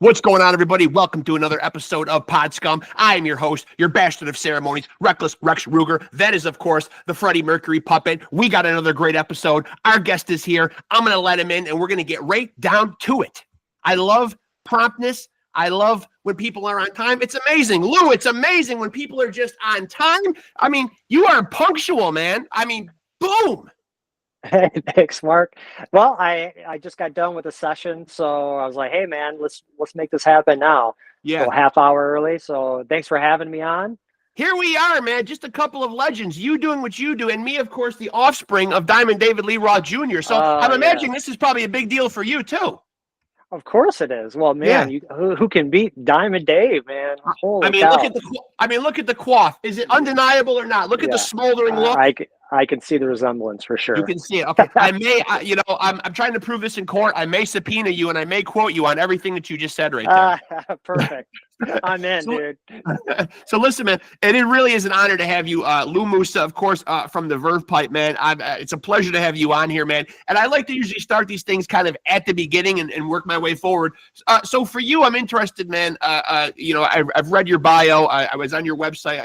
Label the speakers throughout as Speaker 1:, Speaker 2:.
Speaker 1: What's going on, everybody? Welcome to another episode of Pod Scum. I am your host, your bastard of ceremonies, Reckless Rexx Ruger. That is, of course, the Freddie Mercury puppet. We got another great episode. Our guest is here. I'm going to let him in, and we're going to get right down to it. I love promptness. I love when people are on time. It's amazing. Lou, it's amazing when people are just on time. I mean, you are punctual, man. I mean, boom.
Speaker 2: Hey, thanks, Mark. Well, I just got done with the session, so I was like, hey, man, let's make this happen now.
Speaker 1: Yeah.
Speaker 2: So half hour early. So thanks for having me on.
Speaker 1: Here we are, man. Just a couple of legends. You doing what you do, and me, of course, the offspring of Diamond David Lee Roth Jr. So I'm imagining this is probably a big deal for you, too.
Speaker 2: Of course it is. Well, man, who can beat Diamond Dave, man? Holy cow.
Speaker 1: Look at the quaff. Is it undeniable or not? Look at the smoldering look.
Speaker 2: I can see the resemblance for sure.
Speaker 1: You can see it. Okay, I'm trying to prove this in court. I may subpoena you and I may quote you on everything that you just said right there.
Speaker 2: Perfect. I'm in, dude.
Speaker 1: So listen, man, and it really is an honor to have you, LOU MUSA, of course, from the VERVE Pipe, man. It's a pleasure to have you on here, man. And I like to usually start these things kind of at the beginning and work my way forward. So for you, I'm interested, man. I've read your bio. I was on your website.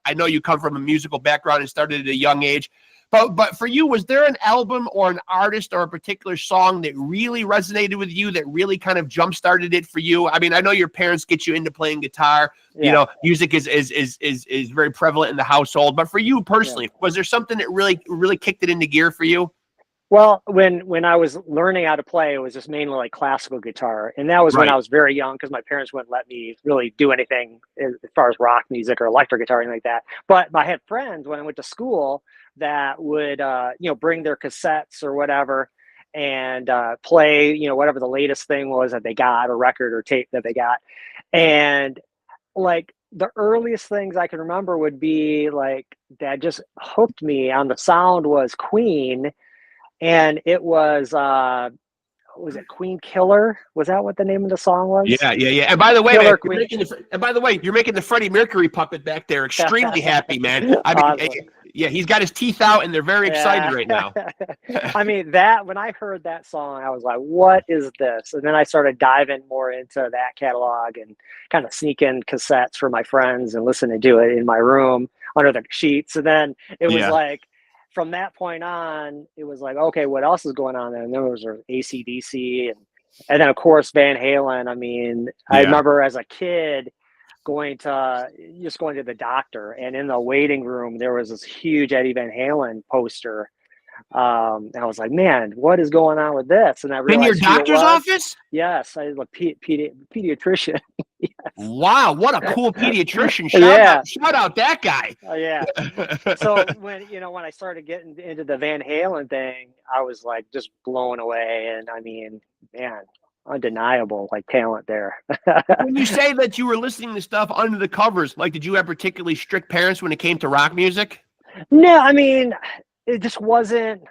Speaker 1: I know you come from a musical background and started at a young age. But for you, was there an album or an artist or a particular song that really resonated with you, that really kind of jump-started it for you? I mean, I know your parents get you into playing guitar. Yeah. Music is very prevalent in the household. But for you personally, was there something that really kicked it into gear for you?
Speaker 2: Well, when I was learning how to play, it was just mainly like classical guitar. And that was when I was very young, because my parents wouldn't let me really do anything as far as rock music or electric guitar or anything like that. But I had friends when I went to school that would, bring their cassettes or whatever and play, whatever the latest thing was that they got, or record or tape that they got. And like the earliest things I can remember would be like that just hooked me on the sound was Queen. And it was it Queen Killer? Was that what the name of the song was?
Speaker 1: Yeah. And by the way, man, you're making the Freddie Mercury puppet back there extremely happy, man. I mean, awesome. He's got his teeth out, and they're very excited right now.
Speaker 2: I mean, when I heard that song, I was like, what is this? And then I started diving more into that catalog and kind of sneaking cassettes for my friends and listening to it in my room under the sheets. And then it was like, from that point on, it was like, okay, what else is going on there? And there was AC/DC and then of course Van Halen. I mean, I remember as a kid going to the doctor, and in the waiting room there was this huge Eddie Van Halen poster. And I was like, man, what is going on with this? And I realized,
Speaker 1: in your doctor's office?
Speaker 2: Yes, I was a pediatrician. Yes.
Speaker 1: Wow, what a cool pediatrician! Shout out that guy.
Speaker 2: So when I started getting into the Van Halen thing, I was like just blown away, and I mean, man, undeniable like talent there.
Speaker 1: When you say that you were listening to stuff under the covers, like, did you have particularly strict parents when it came to rock music?
Speaker 2: No, I mean, it just wasn't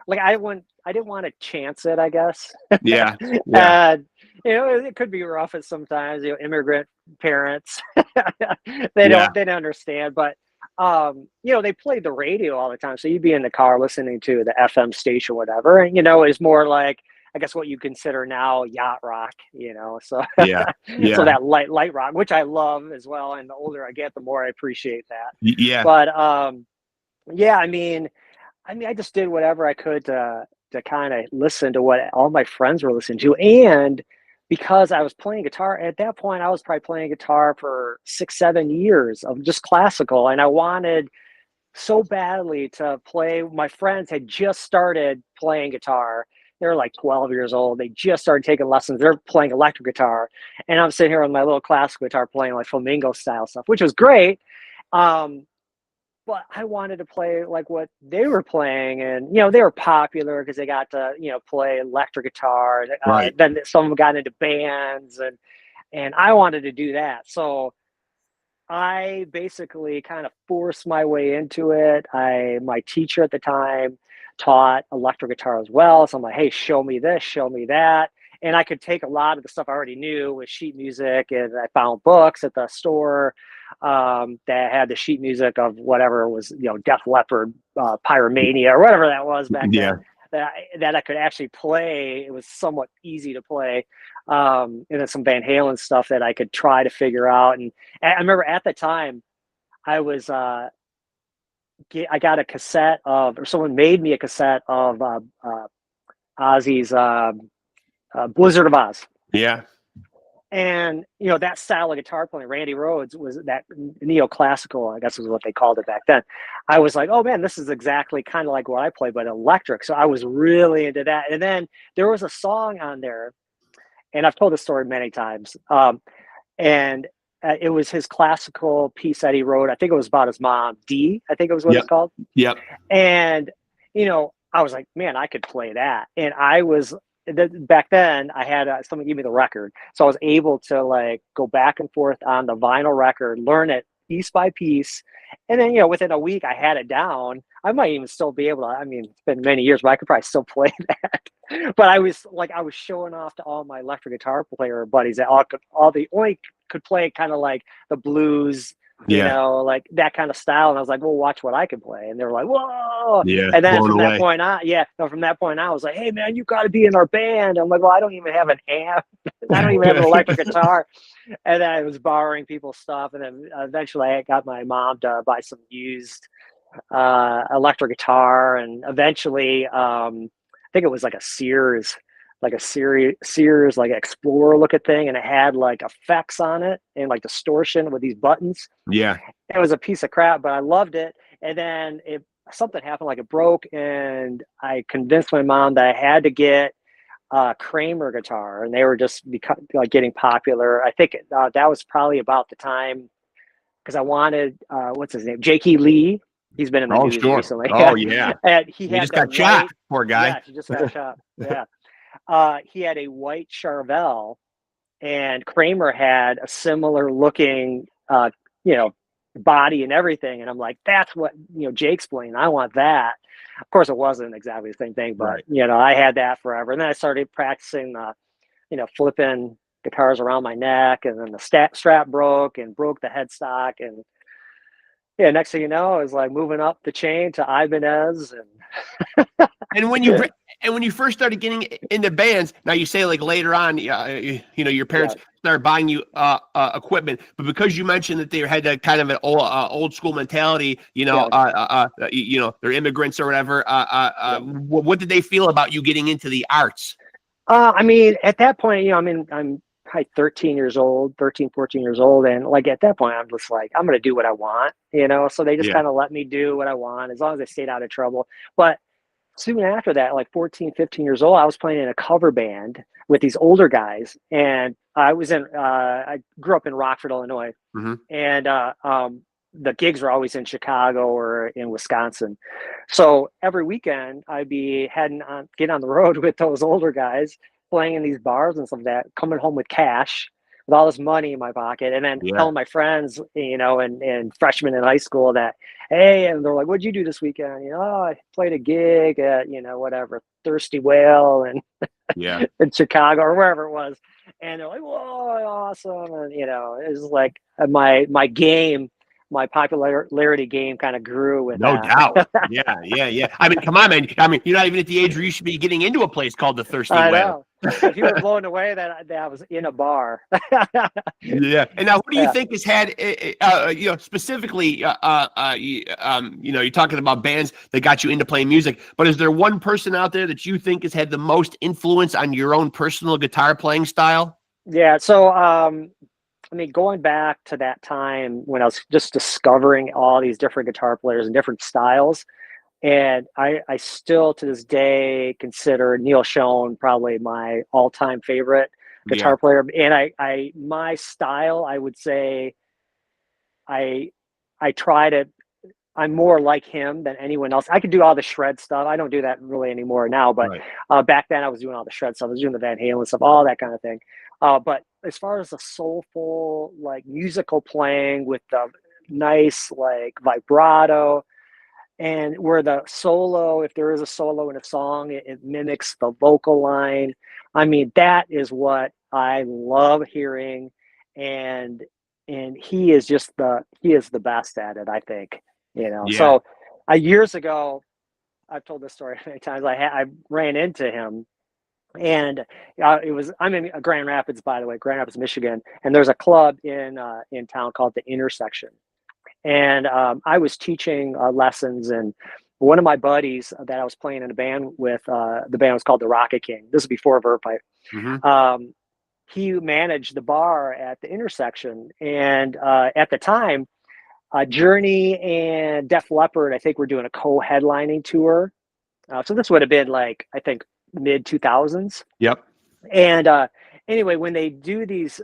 Speaker 2: like I didn't want to chance it, I guess.
Speaker 1: Yeah.
Speaker 2: It could be rough at sometimes, immigrant parents, they don't understand, but they played the radio all the time. So you'd be in the car listening to the FM station, whatever. And, it's more like, I guess what you consider now yacht rock, so so that light rock, which I love as well. And the older I get, the more I appreciate that.
Speaker 1: Yeah.
Speaker 2: But I mean, I just did whatever I could to kind of listen to what all my friends were listening to. And because I was playing guitar at that point, I was probably playing guitar for 6-7 years of just classical. And I wanted so badly to play. My friends had just started playing guitar. They were like 12 years old. They just started taking lessons. They're playing electric guitar. And I'm sitting here on my little classical guitar playing like flamenco style stuff, which was great. But I wanted to play like what they were playing, and they were popular because they got to play electric guitar. Then some of them got into bands, and I wanted to do that. So I basically kind of forced my way into it. My teacher at the time taught electric guitar as well, so I'm like, hey, show me this, show me that. And I could take a lot of the stuff I already knew with sheet music, and I found books at the store that had the sheet music of whatever was, Def Leppard, Pyromania, or whatever that was back then. that I could actually play. It was somewhat easy to play. And then some Van Halen stuff that I could try to figure out. And I remember at the time I was, I got a cassette of, or someone made me a cassette of Ozzy's Blizzard of Oz.
Speaker 1: Yeah.
Speaker 2: And, you know, that style of guitar playing, Randy Rhoads, was that neoclassical, I guess was what they called it back then. I was like, oh man, this is exactly kind of like what I play, but electric. So I was really into that. And then there was a song on there, and I've told this story many times. And it was his classical piece that he wrote. I think it was about his mom, D, I think it was what it's called.
Speaker 1: Yep.
Speaker 2: And, you know, I was like, man, I could play that. And I was, back then I had someone give me the record, so I was able to like go back and forth on the vinyl record, learn it piece by piece, and then, you know, within a week I had it down. I might even still be able to, I mean, it's been many years, but I could probably still play that. But I was showing off to all my electric guitar player buddies that all the only could play kind of like the blues, you know, like that kind of style. And I was like, well, watch what I can play. And they were like, whoa.
Speaker 1: Yeah.
Speaker 2: And then from that point on, from that point on, I was like, hey man, you got to be in our band. I'm like, well, I don't even have an amp. I don't even have an electric guitar. And then I was borrowing people's stuff. And then eventually I got my mom to buy some used electric guitar. And eventually, I think it was like a Sears, like Explorer looking thing, and it had like effects on it and like distortion with these buttons.
Speaker 1: Yeah.
Speaker 2: It was a piece of crap, but I loved it. And then something happened, like it broke, and I convinced my mom that I had to get a Kramer guitar, and they were just like getting popular. I think that was probably about the time, because I wanted what's his name, Jakey Lee. He's been in the news recently.
Speaker 1: Oh yeah.
Speaker 2: And he
Speaker 1: just got shot. Poor guy.
Speaker 2: Yeah, he just got shot. Yeah. He had a white Charvel, and Kramer had a similar looking, you know, body and everything. And I'm like, that's what, you know, Jake's playing. I want that. Of course, it wasn't exactly the same thing, but you know, I had that forever. And then I started practicing, you know, flipping guitars around my neck, and then the strap broke the headstock, and yeah, next thing you know, I was like moving up the chain to Ibanez.
Speaker 1: And when you first started getting into bands, now you say like later on, you know, your parents started buying you equipment, but because you mentioned that they had that kind of an old school mentality, you know, you know, they're immigrants or whatever. What did they feel about you getting into the arts?
Speaker 2: I mean, at that point, you know, I mean, I'm probably 14 years old, and like at that point, I'm just like, I'm gonna do what I want, you know. So they just kind of let me do what I want as long as I stayed out of trouble. But soon after that, like 14, 15 years old, I was playing in a cover band with these older guys. And I grew up in Rockford, Illinois. And the gigs were always in Chicago or in Wisconsin. So every weekend I'd be getting on the road with those older guys, playing in these bars and stuff like that, coming home with cash, with all this money in my pocket, and then telling my friends, you know, and freshmen in high school that, hey, and they're like, what'd you do this weekend? You know, oh, I played a gig at, you know, whatever, Thirsty Whale and in Chicago or wherever it was. And they're like, whoa, awesome. And, you know, it was like my popularity game kind of grew with
Speaker 1: no
Speaker 2: that.
Speaker 1: doubt. Yeah. I mean, come on, man. I mean, you're not even at the age where you should be getting into a place called the Thirsty Whale.
Speaker 2: Know. If you were blown away that I was in a bar.
Speaker 1: Yeah. And now, who do you think has had, you know, specifically, you know, you're talking about bands that got you into playing music, but is there one person out there that you think has had the most influence on your own personal guitar playing style?
Speaker 2: Yeah. So, I mean, going back to that time when I was just discovering all these different guitar players and different styles, and I still to this day consider Neil Schon probably my all-time favorite guitar player. And my style, I would say, I'm more like him than anyone else. I could do all the shred stuff. I don't do that really anymore now, but back then I was doing all the shred stuff. I was doing the Van Halen stuff, all that kind of thing. But as far as the soulful, like musical playing with the nice, like vibrato, and where the solo, if there is a solo in a song, it mimics the vocal line. I mean, that is what I love hearing. And he is the best at it, I think, you know? So years ago, I've told this story many times. I ran into him, and I'm in Grand Rapids, by the way, Grand Rapids, Michigan, and there's a club in town called the Intersection, and I was teaching lessons, and one of my buddies that I was playing in a band with, the band was called the Rocket King. This is before VERVE Pipe.
Speaker 1: Mm-hmm.
Speaker 2: He managed the bar at the Intersection, and at the time, Journey and Def Leppard, I think, were doing a co-headlining tour. So this would have been like, I think, mid 2000s.
Speaker 1: Yep.
Speaker 2: And anyway, when they do these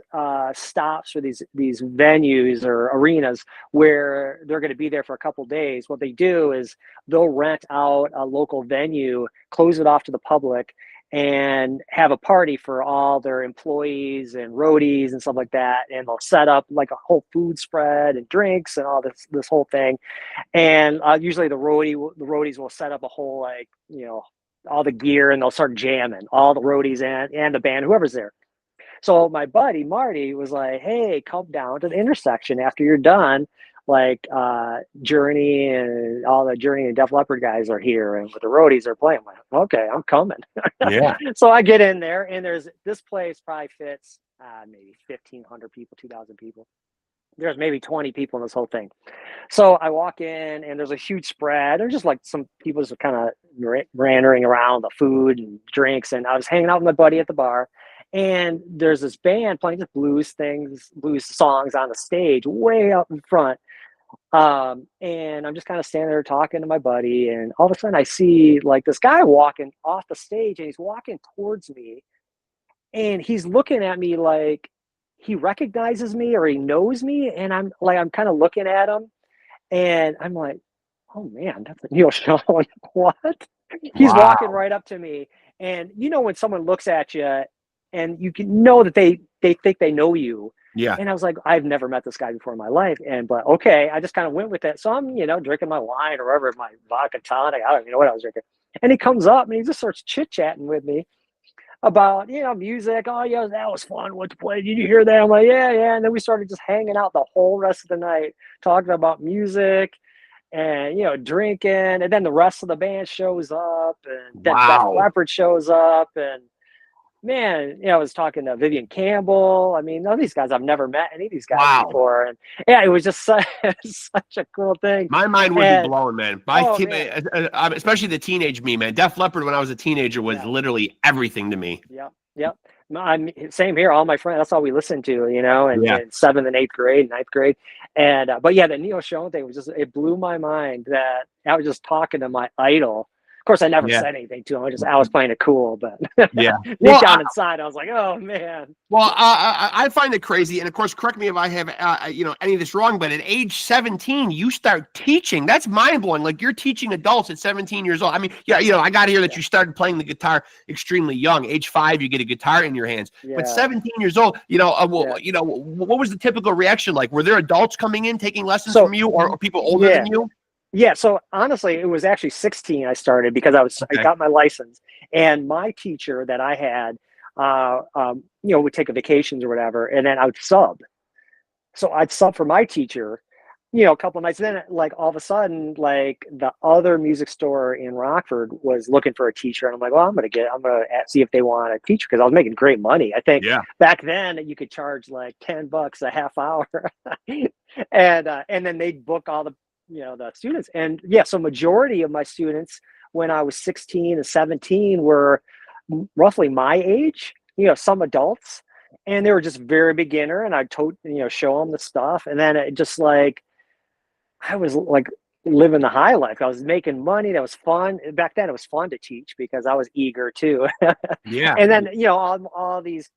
Speaker 2: stops or these venues or arenas where they're going to be there for a couple days, what they do is they'll rent out a local venue, close it off to the public, and have a party for all their employees and roadies and stuff like that. And they'll set up like a whole food spread and drinks and all this whole thing. And usually the roadies will set up a whole, like, all the gear, and they'll start jamming, all the roadies and the band, whoever's there. So my buddy Marty was like, "Hey, come down to the Intersection after you're done. Like Journey and all the Journey and Def Leppard guys are here, and the roadies are playing." I'm like, "Okay, I'm coming."
Speaker 1: Yeah.
Speaker 2: So I get in there, and this place probably fits maybe 1,500 people, 2,000 people. There's maybe 20 people in this whole thing. So I walk in, and there's a huge spread. There's just like some people just kind of randering around the food and drinks. And I was hanging out with my buddy at the bar, and there's this band playing just blues songs on the stage way up in front. And I'm just kind of standing there talking to my buddy, and all of a sudden I see like this guy walking off the stage, and he's walking towards me, and he's looking at me like he recognizes me or he knows me. And I'm kind of looking at him, and I'm like, "Oh man, that's Neil Sean." What? He's walking right up to me. And when someone looks at you and you can know that they think they know you.
Speaker 1: Yeah.
Speaker 2: And I was like, I've never met this guy before in my life. But okay, I just kind of went with it. So I'm, drinking my wine or whatever, my vodka tonic. I don't even know what I was drinking. And he comes up and he just starts chit-chatting with me about, music. "Oh, yeah, that was fun. What to play? Did you hear that?" I'm like, yeah. And then we started just hanging out the whole rest of the night, talking about music and, drinking. And then the rest of the band shows up, and then Def Leppard shows up. And man, I was talking to Vivian Campbell. I mean, none of these guys, I've never met any of these guys before. And yeah, it was just such a cool thing.
Speaker 1: My mind would be blown, man. Especially the teenage me, man. Def Leppard when I was a teenager was literally everything to me.
Speaker 2: Yep. Same here. All my friends, that's all we listened to, in 7th and 8th grade, 9th grade. And, but yeah, the Neil Schon thing was it blew my mind that I was just talking to my idol. Of course, I never said anything to him. I was playing it cool, but deep down inside, I was like, "Oh man."
Speaker 1: Well, I find it crazy, and of course, correct me if I have any of this wrong. But at age 17, you start teaching. That's mind blowing. Like you're teaching adults at 17 years old. I mean, I got to hear that you started playing the guitar extremely young. Age 5, you get a guitar in your hands. Yeah. But 17 years old, what was the typical reaction like? Were there adults coming in taking lessons from you, or people older than you?
Speaker 2: Yeah, so honestly, it was actually 16 I started because I got my license, and my teacher that I had, would take a vacations or whatever, and then I would sub. So I'd sub for my teacher, a couple of nights. And then, like all of a sudden, like the other music store in Rockford was looking for a teacher, and I'm like, well, I'm gonna see if they want a teacher because I was making great money. I think back then you could charge like $10 a half hour, and then they'd book all the students. And so majority of my students when I was 16 and 17 were roughly my age, some adults, and they were just very beginner, and I'd show them the stuff. And then it just like, I was like living the high life. I was making money. That was fun. Back then it was fun to teach because I was eager too.
Speaker 1: Yeah.
Speaker 2: And then, all these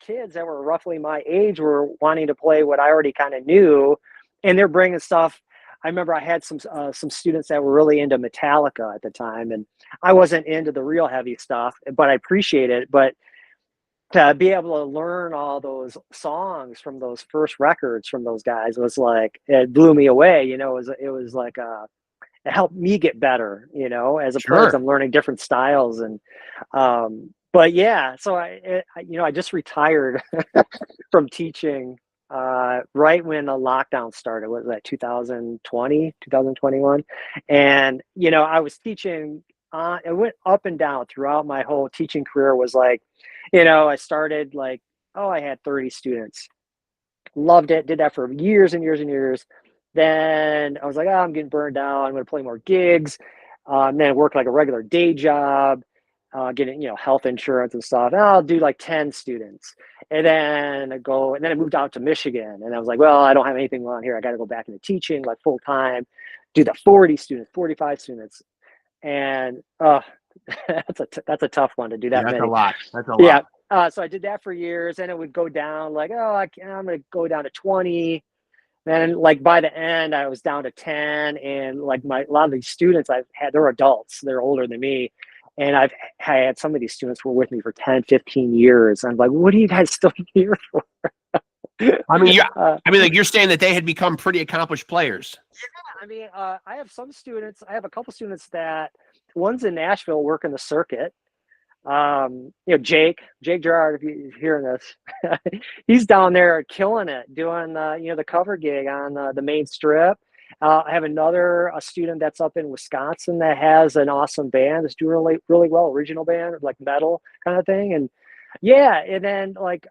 Speaker 2: kids that were roughly my age were wanting to play what I already kind of knew, and they're bringing stuff. I remember I had some students that were really into Metallica at the time, and I wasn't into the real heavy stuff, but I appreciate it. But to be able to learn all those songs from those first records from those guys was like, it blew me away. It was like it helped me get better, as a person. I'm learning different styles. And but yeah, so I just retired from teaching right when the lockdown started. What was that, 2020, 2021? And, I was teaching, it went up and down throughout my whole teaching career. Was like, I started like, oh, I had 30 students. Loved it, did that for years and years and years. Then I was like, oh, I'm getting burned out. I'm going to play more gigs. Then work like a regular day job, getting, health insurance and stuff. And I'll do like 10 students. And then I moved out to Michigan. And I was like, well, I don't have anything on here. I got to go back into teaching like full time, do the 40 students, 45 students. And that's a tough one to do that
Speaker 1: That's
Speaker 2: many.
Speaker 1: a lot. That's a lot.
Speaker 2: Yeah. So I did that for years, and it would go down like, oh, I'm going to go down to 20. Then like by the end, I was down to 10. And like a lot of these students I've had, they're adults, they're older than me. And I had some of these students were with me for 10, 15 years. I'm like, what are you guys still here for?
Speaker 1: I mean, like you're saying that they had become pretty accomplished players.
Speaker 2: Yeah, I mean, I have some students. I have a couple students that one's in Nashville working the circuit. Jake Gerard, if you're hearing this, he's down there killing it, doing the cover gig on the main strip. I have a student that's up in Wisconsin that has an awesome band that's doing really, really well, original band, like metal kind of thing. And yeah, and then like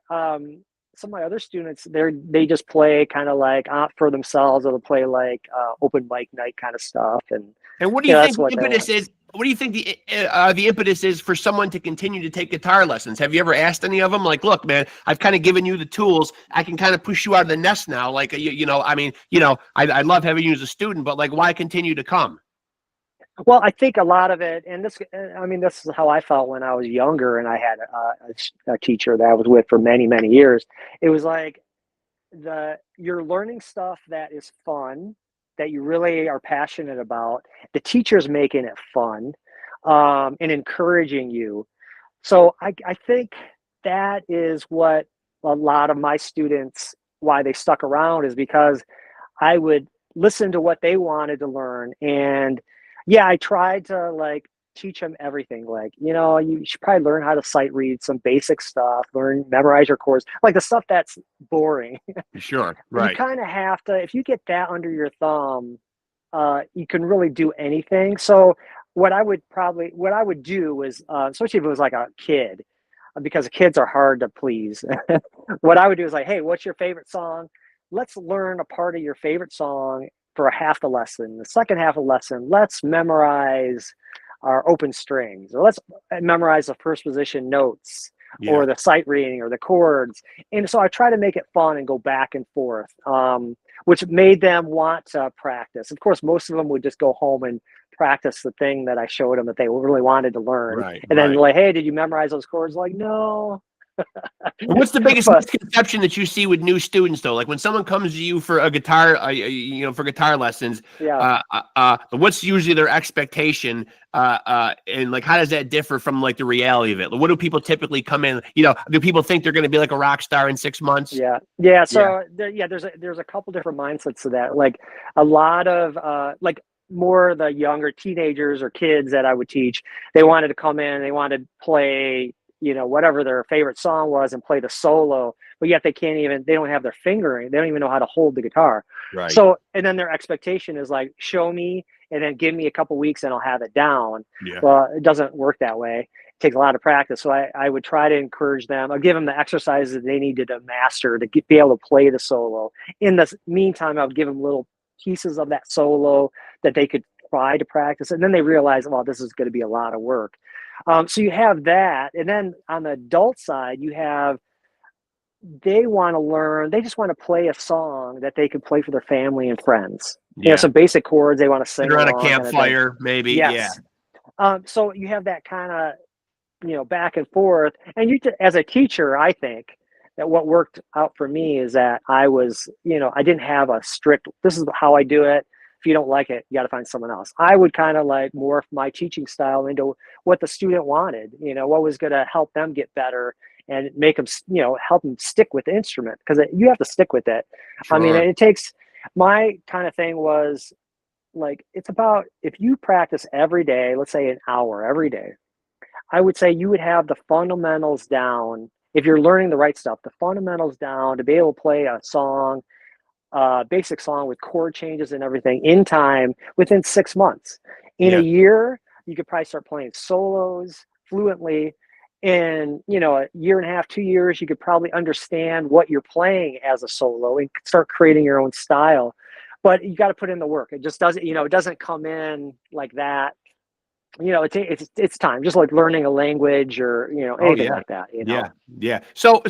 Speaker 2: some of my other students, they just play kind of like for themselves, or they'll play like open mic night kind of stuff. And
Speaker 1: what do you think the impetus is? What do you think the impetus is for someone to continue to take guitar lessons? Have you ever asked any of them, like, look, man, I've kind of given you the tools. I can kind of push you out of the nest now. Like, I love having you as a student, but like, why continue to come?
Speaker 2: Well, I think a lot of it, and this is how I felt when I was younger, and I had a teacher that I was with for many, many years. It was like you're learning stuff that is fun, that you really are passionate about. The teacher's making it fun, and encouraging you. So I think that is what a lot of my students, why they stuck around, is because I would listen to what they wanted to learn. And yeah, I tried to like teach them everything. Like, you should probably learn how to sight read, some basic stuff, memorize your chords, like the stuff that's boring.
Speaker 1: Sure. Right.
Speaker 2: You kind of have to, if you get that under your thumb, you can really do anything. So what I would do is, especially if it was like a kid, because kids are hard to please. What I would do is like, hey, what's your favorite song? Let's learn a part of your favorite song for a half the lesson. The second half of the lesson, let's memorize our open strings, or let's memorize the first position notes, or the sight reading, or the chords. And so I try to make it fun and go back and forth, which made them want to practice. Of course, most of them would just go home and practice the thing that I showed them that they really wanted to learn.
Speaker 1: Right,
Speaker 2: and then like, hey, did you memorize those chords? Like, no.
Speaker 1: What's the biggest misconception that you see with new students, though? Like when someone comes to you for a guitar, for guitar lessons, what's usually their expectation? And like, how does that differ from like the reality of it? What do people typically come in? Do people think they're going to be like a rock star in 6 months?
Speaker 2: Yeah. So there's a couple different mindsets to that. Like a lot of like more the younger teenagers or kids that I would teach, they wanted to come in, they wanted to play, whatever their favorite song was and play the solo, but yet they don't have their fingering. They don't even know how to hold the guitar.
Speaker 1: Right.
Speaker 2: So, and then their expectation is like, show me and then give me a couple weeks and I'll have it down.
Speaker 1: Yeah.
Speaker 2: Well, it doesn't work that way. It takes a lot of practice. So I would try to encourage them. I'll give them the exercises that they needed to master to be able to play the solo. In the meantime, I would give them little pieces of that solo that they could try to practice. And then they realize, well, this is going to be a lot of work. So you have that. And then on the adult side, they want to learn, they just want to play a song that they can play for their family and friends. Some basic chords they want to sing.
Speaker 1: They're on a campfire, maybe.
Speaker 2: Yes. Yeah. So you have that kind of, back and forth. And as a teacher, I think that what worked out for me is that I was, I didn't have a strict, this is how I do it. If you don't like it, you got to find someone else. I would kind of like morph my teaching style into what the student wanted, what was going to help them get better and make them, help them stick with the instrument, because you have to stick with it. Sure. I mean, it takes, my kind of thing was like, it's about, if you practice every day, let's say an hour every day, I would say you would have the fundamentals down if you're learning the right stuff, the fundamentals down to be able to play a song, basic song with chord changes and everything in time within 6 months. In a
Speaker 1: Yeah.
Speaker 2: year, you could probably start playing solos fluently. In, you know, a year and a half, 2 years, you could probably understand what you're playing as a solo and start creating your own style. But you got to put in the work. It just doesn't, you know, it doesn't come in like that. You know, it's time, just like learning a language or, you know,
Speaker 1: Oh
Speaker 2: anything
Speaker 1: yeah.
Speaker 2: like that, you know.
Speaker 1: Yeah, yeah. So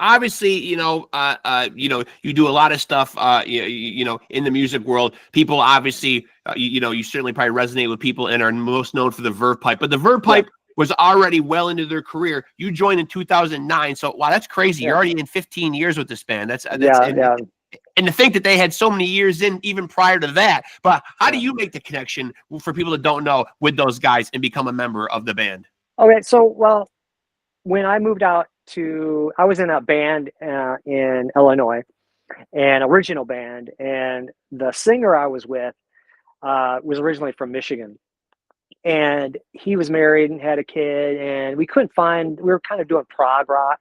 Speaker 1: obviously, you do a lot of stuff, in the music world. People obviously, you certainly probably resonate with people and are most known for the Verve Pipe. But the Verve
Speaker 2: Yeah,
Speaker 1: Pipe was already well into their career. You joined in 2009, so wow, that's crazy.
Speaker 2: yeah,
Speaker 1: You're already in 15 years with this band. That's
Speaker 2: yeah, yeah,
Speaker 1: and to think that they had so many years in even prior to that. But how do
Speaker 2: yeah.
Speaker 1: you make the connection for people that don't know with those guys and become a member of the band?
Speaker 2: Okay, so well, when I moved out I was in a band in Illinois, an original band, and the singer I was with was originally from Michigan, and he was married and had a kid, and we were kind of doing prog rock,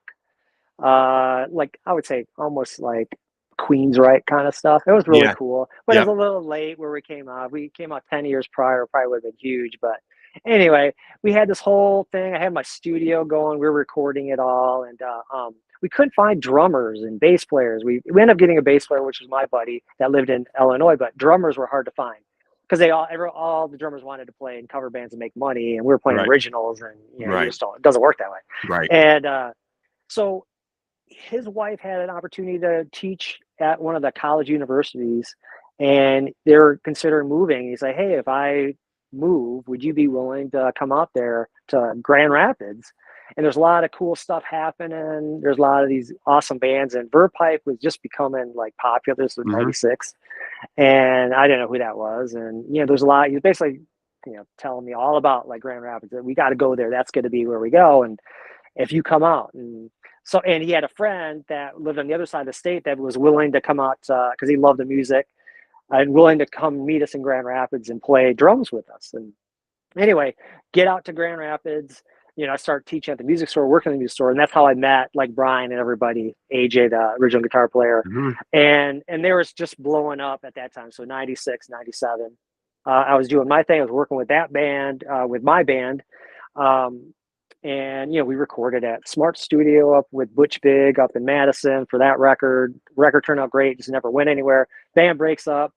Speaker 2: like I would say almost like Queensryche kind of stuff. It was really
Speaker 1: Yeah.
Speaker 2: cool, but it was
Speaker 1: Yep.
Speaker 2: a little late where we came out. We came out 10 years prior, probably would have been huge. But anyway, we had this whole thing. I had my studio going. We were recording it all, and we couldn't find drummers and bass players. We ended up getting a bass player, which was my buddy that lived in Illinois, but drummers were hard to find because all the drummers wanted to play in cover bands and make money, and we were playing
Speaker 1: Right.
Speaker 2: originals, and you know, you
Speaker 1: Right.
Speaker 2: just don't, it doesn't work that way.
Speaker 1: Right.
Speaker 2: And so his wife had an opportunity to teach at one of the college universities, and they're considering moving. He's like, "Hey, if I move, would you be willing to come out there to Grand Rapids?" And there's a lot of cool stuff happening. There's a lot of these awesome bands, and VERVE Pipe was just becoming like popular. This was
Speaker 1: Hmm.
Speaker 2: '96, and I didn't know who that was. And you know, there's a lot. He was basically, you know, telling me all about like Grand Rapids. That we got to go there. That's going to be where we go. And if you come out, and he had a friend that lived on the other side of the state that was willing to come out because he loved the music and willing to come meet us in Grand Rapids and play drums with us. And anyway, get out to Grand Rapids. You know, I started teaching at the music store, working at the music store, and that's how I met like Brian and everybody, AJ, the original guitar player,
Speaker 1: Hmm.
Speaker 2: and they was just blowing up at that time. So 96, 97. I was doing my thing. I was working with that band, with my band. Um, and you know, we recorded at Smart Studio up with Butch Big up in Madison for that record. Record turned out great, just never went anywhere. Band breaks up.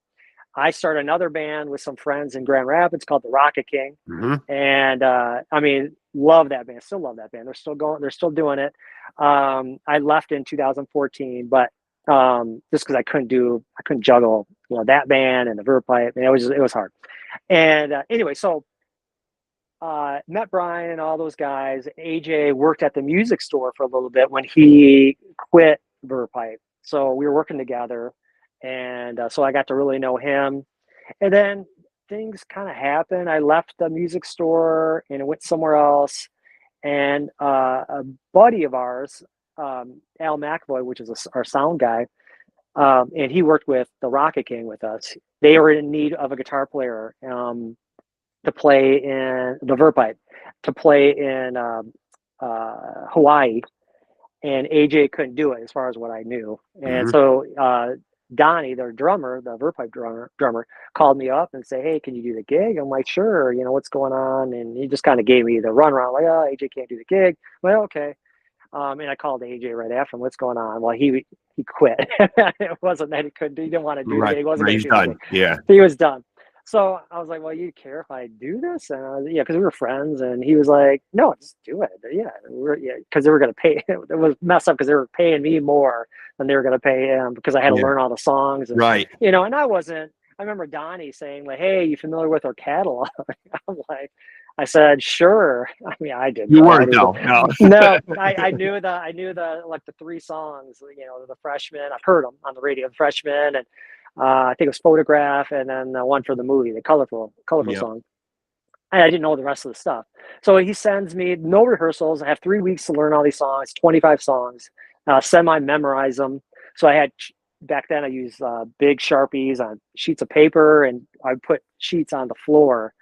Speaker 2: I start another band with some friends in Grand Rapids called the Rocket King.
Speaker 1: Hmm.
Speaker 2: And I mean, love that band, still love that band. They're still going, they're still doing it. I left in 2014, but just because I couldn't juggle, you know, that band and the Verve Pipe, and it was hard. And anyway, so met Brian and all those guys. AJ worked at the music store for a little bit when he quit Verve Pipe. So we were working together, and so I got to really know him. And then things kind of happened. I left the music store and went somewhere else. And a buddy of ours, Al McAvoy, which is our sound guy, and he worked with the Rocket King with us. They were in need of a guitar player. To play in the Verve Pipe, to play in Hawaii, and AJ couldn't do it as far as what I knew. And
Speaker 1: Hmm.
Speaker 2: so Donnie, their drummer, the Verve Pipe drummer, called me up and said, "Hey, can you do the gig?" I'm like, "Sure, you know, what's going on?" And he just kind of gave me the runaround, like, "Oh, AJ can't do the gig." Well, okay. And I called AJ right after him, "What's going on?" Well, he quit. It wasn't that he didn't want to do the
Speaker 1: Right.
Speaker 2: gig. He wasn't
Speaker 1: Right.
Speaker 2: going
Speaker 1: He's
Speaker 2: to do the
Speaker 1: done.
Speaker 2: gig.
Speaker 1: Yeah.
Speaker 2: He was done. So I was like, "Well, you care if I do this?" And yeah, because we were friends. And he was like, "No, just do it." Yeah, because they were going to pay. It was messed up because they were paying me more than they were going to pay him because I had to
Speaker 1: Yeah.
Speaker 2: learn all the songs. And
Speaker 1: Right.
Speaker 2: you know, and I wasn't. I remember Donnie saying like, "Hey, you familiar with our catalog?" I'm like, I said, "Sure." I mean, I didn't
Speaker 1: You
Speaker 2: know. I
Speaker 1: weren't
Speaker 2: didn't.
Speaker 1: though. No.
Speaker 2: No, I knew the like the three songs. You know, the Freshman. I've heard them on the radio. The Freshman, and I think it was Photograph, and then the one for the movie, the colorful
Speaker 1: Yep.
Speaker 2: song. And I didn't know the rest of the stuff. So he sends me no rehearsals. I have 3 weeks to learn all these songs, 25 songs, semi-memorize them. So I had back then I used big Sharpies on sheets of paper, and I put sheets on the floor,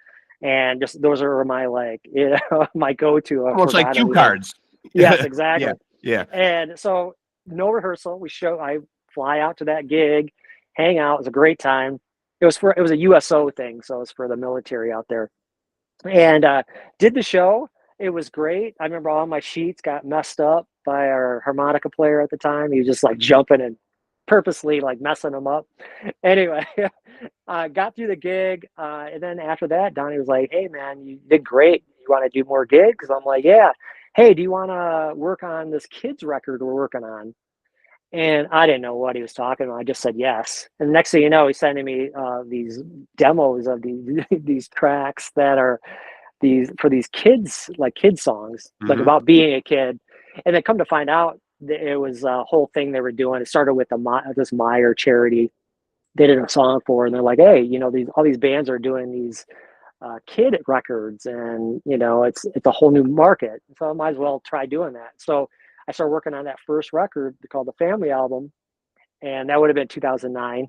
Speaker 2: and just those are my like, you know, my go-to. I
Speaker 1: Almost like
Speaker 2: forgot
Speaker 1: cue
Speaker 2: everything.
Speaker 1: cards.
Speaker 2: Yes, exactly.
Speaker 1: Yeah, yeah.
Speaker 2: And so no rehearsal. I fly out to that gig, hang out. It was a great time. It was a USO thing, so it's for the military out there. And did the show. It was great. I remember all my sheets got messed up by our harmonica player at the time. He was just like jumping and purposely like messing them up. Anyway, got through the gig, and then after that, Donnie was like, "Hey, man, you did great. You want to do more gigs?" I'm like, "Yeah." Hey, do you want to work on this kids record we're working on? And I didn't know what he was talking about. I just said yes. And next thing you know, he's sending me these demos of these these tracks that are these for these kids, like kid songs, like
Speaker 1: Hmm.
Speaker 2: about being a kid. And then come to find out, it was a whole thing they were doing. It started with this Meyer charity they did a song for, and they're like, "Hey, these all these bands are doing these kid records, and it's a whole new market. So I might as well try doing that." So I started working on that first record called the Family Album, and that would have been 2009,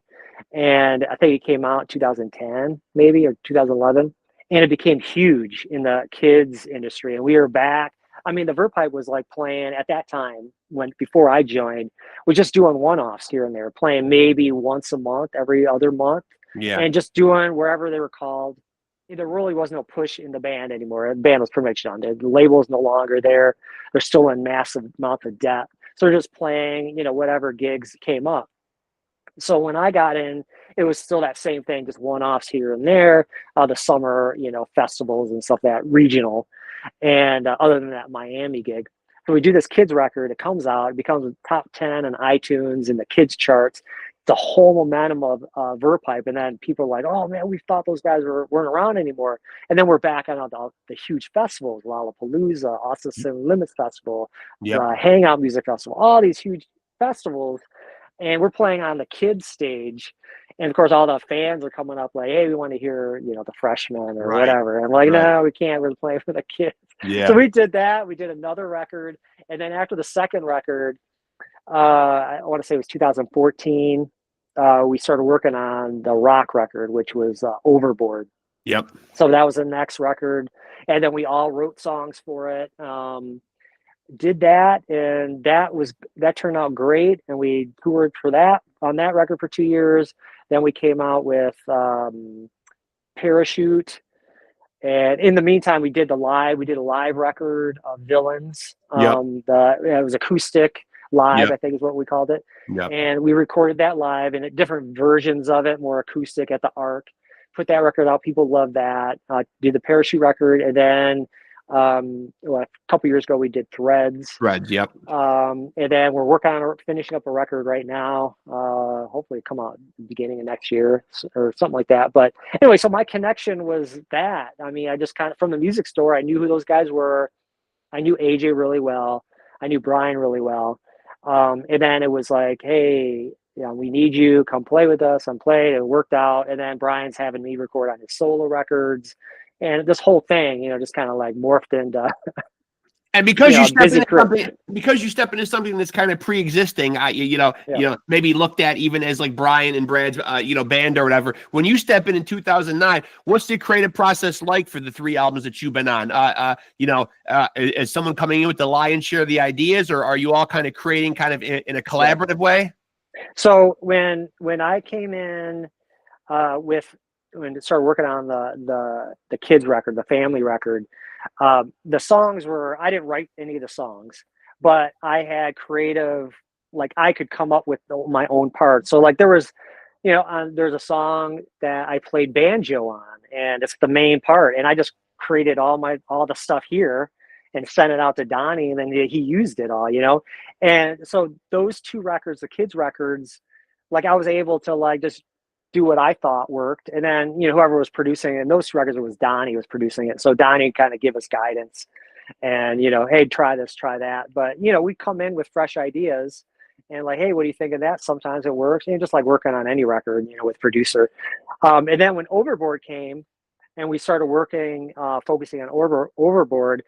Speaker 2: and I think it came out 2010 maybe, or 2011, and it became huge in the kids industry, and we were back. I mean, the Verve Pipe was like playing at that time, when before I joined, was just doing one-offs here and there, playing maybe once a month, every other month,
Speaker 1: Yeah.
Speaker 2: and just doing wherever they were called. There really was no push in the band anymore. The band was pretty much done. The label is no longer there. They're still in massive amount of debt. So they're just playing, whatever gigs came up. So when I got in, it was still that same thing, just one-offs here and there, the summer, festivals and stuff, that regional. And other than that Miami gig. So we do this kids record. It comes out. It becomes top 10 on iTunes and the kids charts. The whole momentum of Verve Pipe, and then people are like, "Oh man, we thought those guys weren't around anymore." And then we're back on the huge festivals: Lollapalooza, Austin City Limits Festival,
Speaker 1: Yep.
Speaker 2: the Hangout Music Festival, all these huge festivals, and we're playing on the kids stage. And of course, all the fans are coming up like, "Hey, we want to hear, the Freshmen or
Speaker 1: Right.
Speaker 2: whatever." And I'm like,
Speaker 1: Right.
Speaker 2: "No, we can't. We're playing for the kids." So
Speaker 1: Yeah.
Speaker 2: we did that. We did another record, and then after the second record, I want to say it was 2014. We started working on the rock record, which was Overboard.
Speaker 1: Yep.
Speaker 2: So that was the next record, and then we all wrote songs for it. Did that, and that turned out great, and we toured for that on that record for 2 years. Then we came out with Parachute, and in the meantime we did a live record of Villains.
Speaker 1: Yep.
Speaker 2: It was acoustic live,
Speaker 1: Yep.
Speaker 2: I think is what we called it,
Speaker 1: Yep.
Speaker 2: and we recorded that live and different versions of it, more acoustic, at the Arc. Put that record out. People loved that. Did the Parachute record, and then a couple years ago we did Threads.
Speaker 1: Threads. Yep.
Speaker 2: And then we're working on finishing up a record right now. Hopefully come out beginning of next year or something like that. But anyway, so my connection was that. I mean, I just kind of, from the music store, I knew who those guys were. I knew AJ really well. I knew Brian really well. And then it was like, "Hey, we need you. Come play with us." And played. It worked out. And then Brian's having me record on his solo records. And this whole thing, just kind of like morphed into
Speaker 1: And because you step
Speaker 2: busy
Speaker 1: into
Speaker 2: career.
Speaker 1: something, that's kind of pre-existing,
Speaker 2: Yeah.
Speaker 1: maybe looked at even as like Brian and Brad's, band or whatever. When you step in 2009, what's the creative process like for the 3 albums that you've been on? Is someone coming in with the lion's share of the ideas, or are you all kind of creating kind of in a collaborative way?
Speaker 2: So when I came in when I started working on the kids record, the family record, the songs were, I didn't write any of the songs, but I had creative, like I could come up with my own parts. So like there was, there's a song that I played banjo on, and it's the main part, and I just created all the stuff here and sent it out to Donnie, and then he used it all, And so those 2 records, the kids records, like I was able to like just do what I thought worked. And then, whoever was producing it, and those 2 records, it was Donnie was producing it. So Donnie kind of give us guidance and, "Hey, try this, try that." But, we come in with fresh ideas and like, "Hey, what do you think of that?" Sometimes it works. And just like working on any record, with producer. And then when Overboard came and we started working, focusing on Overboard,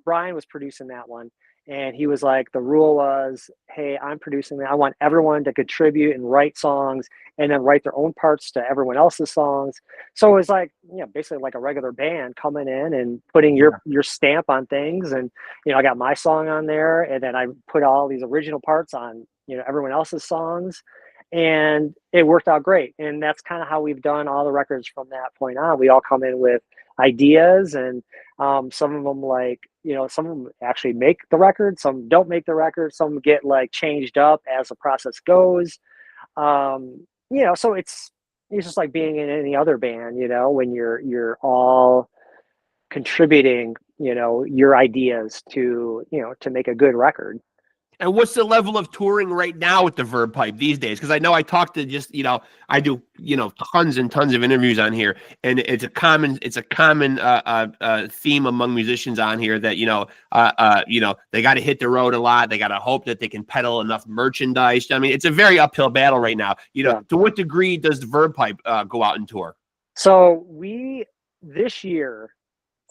Speaker 2: Brian was producing that one. And he was like, the rule was, hey, I'm producing that. I want everyone to contribute and write songs and then write their own parts to everyone else's songs. So it was like, basically like a regular band coming in and putting your stamp on things. And, I got my song on there, and then I put all these original parts on, everyone else's songs. And it worked out great. And that's kind of how we've done all the records from that point on. We all come in with ideas, and some of them some of them actually make the record, some don't make the record, some get like changed up as the process goes. So it's just like being in any other band, when you're all contributing, your ideas to make a good record.
Speaker 1: And what's the level of touring right now with the Verve Pipe these days? Because I know I talk to I do tons and tons of interviews on here, and it's a common theme among musicians on here that they got to hit the road a lot. They got to hope that they can peddle enough merchandise. I mean, it's a very uphill battle right now. To what degree does the Verve Pipe go out and tour?
Speaker 2: So this year,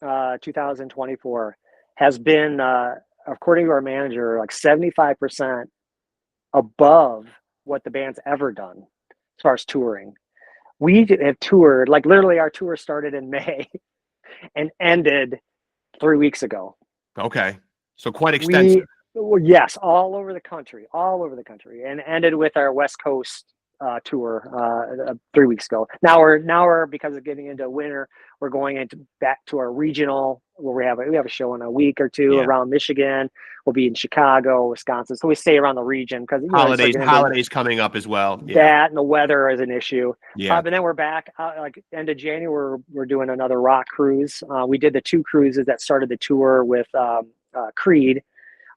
Speaker 2: 2024 has been, according to our manager, like 75% above what the band's ever done as far as touring. We have toured, like literally our tour started in May and ended 3 weeks ago.
Speaker 1: Okay. So quite extensive.
Speaker 2: Yes, all over the country, and ended with our West Coast tour 3 weeks ago. Now we're because of getting into winter, we're going back to our regional, where we have a show in a week or two around Michigan. We'll be in Chicago, Wisconsin. So we stay around the region because
Speaker 1: holidays coming up as well.
Speaker 2: That and the weather is an issue.
Speaker 1: Yeah.
Speaker 2: But then we're back like end of January. We're doing another rock cruise. We did the 2 cruises that started the tour with Creed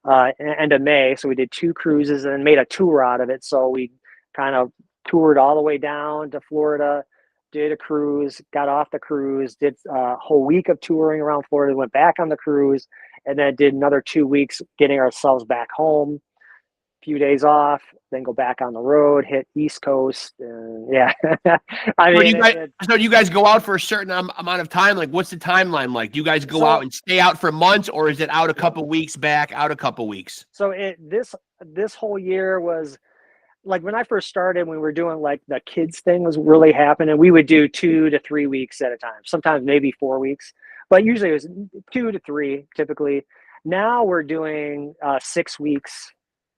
Speaker 2: end of May. So we did 2 cruises and made a tour out of it. So we kind of toured all the way down to Florida, did a cruise, got off the cruise, did a whole week of touring around Florida, went back on the cruise, and then did another 2 weeks getting ourselves back home, a few days off, then go back on the road, hit East Coast. And
Speaker 1: so you guys go out for a certain amount of time? Like, what's the timeline like? Do you guys go out and stay out for months, or is it out a couple weeks, back out a couple weeks?
Speaker 2: So this whole year was, like when I first started, when we were doing like the kids thing was really happening, we would do 2 to 3 weeks at a time, sometimes maybe 4 weeks, but usually it was 2 to 3 typically. Now we're doing 6 weeks,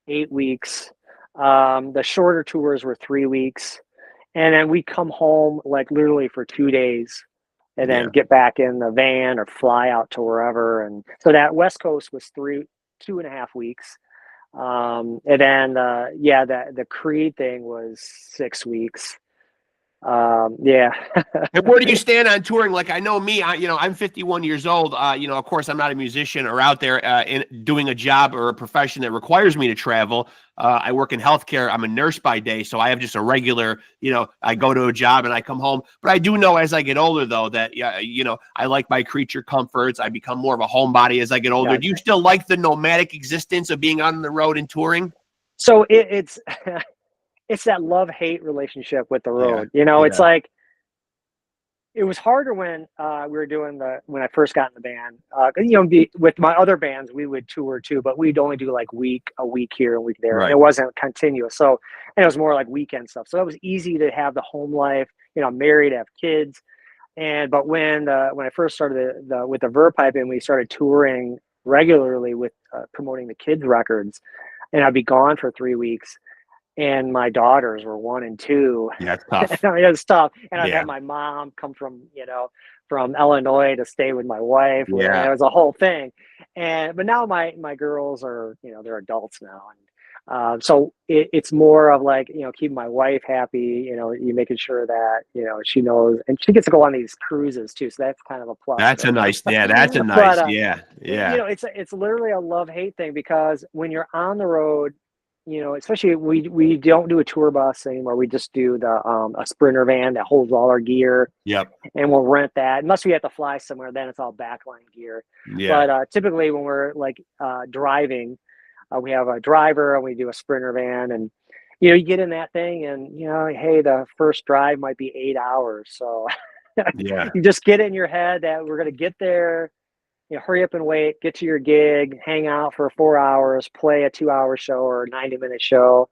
Speaker 2: 8 weeks. The shorter tours were 3 weeks. And then we come home like literally for 2 days and then get back in the van or fly out to wherever. And so that West Coast was 2.5 weeks. And then the Creed thing was 6 weeks.
Speaker 1: And where do you stand on touring? Like, I know me, I'm 51 years old. Of course, I'm not a musician or out there doing a job or a profession that requires me to travel. I work in healthcare. I'm a nurse by day, so I have just a regular, I go to a job and I come home. But I do know as I get older, though, that, I like my creature comforts. I become more of a homebody as I get older. Do you still like the nomadic existence of being on the road and touring?
Speaker 2: So it's it's that love-hate relationship with the road. It's like, it was harder when we were doing when I first got in the band. With my other bands, we would tour too, but we'd only do like a week here, a week there. Right. And it wasn't continuous. So, and it was more like weekend stuff. So it was easy to have the home life. I'm married, I have kids. But when I first started with the Verve Pipe and we started touring regularly with promoting the kids' records, and I'd be gone for 3 weeks. And my daughters were 1 and 2.
Speaker 1: Yeah, it's tough.
Speaker 2: It's tough. And I've had my mom come from Illinois to stay with my wife.
Speaker 1: Yeah.
Speaker 2: And it was a whole thing. But now my girls are, they're adults now. And so it's more of like, keeping my wife happy, you making sure that, she knows, and she gets to go on these cruises too. So that's kind of a plus.
Speaker 1: That's a nice. But,
Speaker 2: it's literally a love-hate thing, because when you're on the road, especially we don't do a tour bus anymore. We just do a Sprinter van that holds all our gear.
Speaker 1: Yep.
Speaker 2: And we'll rent that. Unless we have to fly somewhere, then it's all backline gear.
Speaker 1: Yeah.
Speaker 2: But typically when we're like driving, we have a driver and we do a Sprinter van, and you get in that thing and hey, the first drive might be 8 hours. So you just get in your head that we're gonna get there. hurry up and wait, get to your gig, hang out for 4 hours, play a 2-hour show or 90-minute show,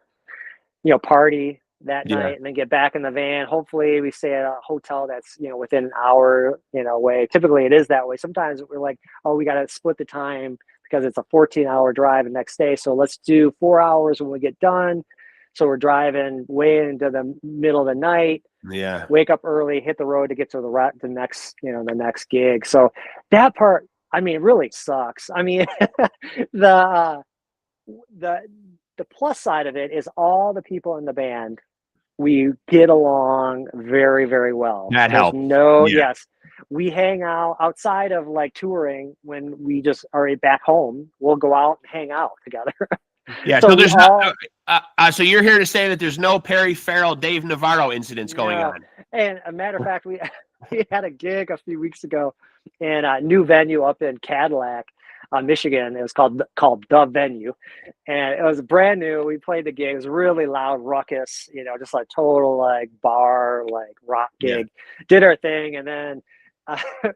Speaker 2: party that night, and then get back in the van. Hopefully we stay at a hotel that's, within an hour, away. Typically it is that way. Sometimes we're like, oh, we got to split the time because it's a 14-hour drive the next day. So let's do 4 hours when we get done. So we're driving way into the middle of the night.
Speaker 1: Yeah.
Speaker 2: Wake up early, hit the road to get to the next, the next gig. So that part, I mean, really sucks. I mean, the plus side of it is all the people in the band, we get along very, very well.
Speaker 1: That helps.
Speaker 2: Yes, we hang out outside of like touring. When we just are back home, we'll go out and hang out together.
Speaker 1: Yeah. So there's so you're here to say that there's no Perry Farrell, Dave Navarro incidents going on.
Speaker 2: And a matter of fact, we had a gig a few weeks ago in a new venue up in Cadillac, Michigan. It was called The Venue, and it was brand new. We played the gig. It was really loud, ruckus, just like total like bar, like rock gig. Yeah. Did our thing, and then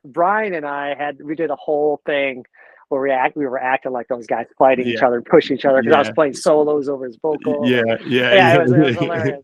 Speaker 2: Brian and we did a whole thing where we were acting like those guys fighting each other and pushing each other because I was playing solos over his vocal.
Speaker 1: Yeah.
Speaker 2: It was hilarious.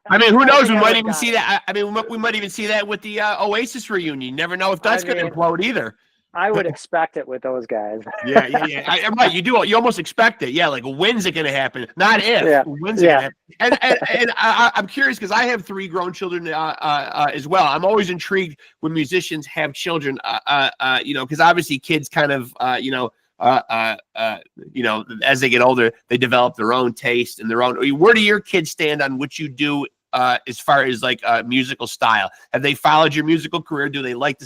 Speaker 1: I mean, who knows? We might even see that. I mean, we might even see that with the Oasis reunion. You never know if that's going to implode either.
Speaker 2: I would expect it with those guys.
Speaker 1: Yeah. I'm right. You do. You almost expect it. Yeah. Like, when's it going to happen? Not if. Yeah. When's it going to happen? And I'm curious because I have 3 grown children as well. I'm always intrigued when musicians have children. Because obviously kids kind of as they get older, they develop their own taste and their own. Where do your kids stand on what you do? As far as like musical style, have they followed your musical career? Do they like do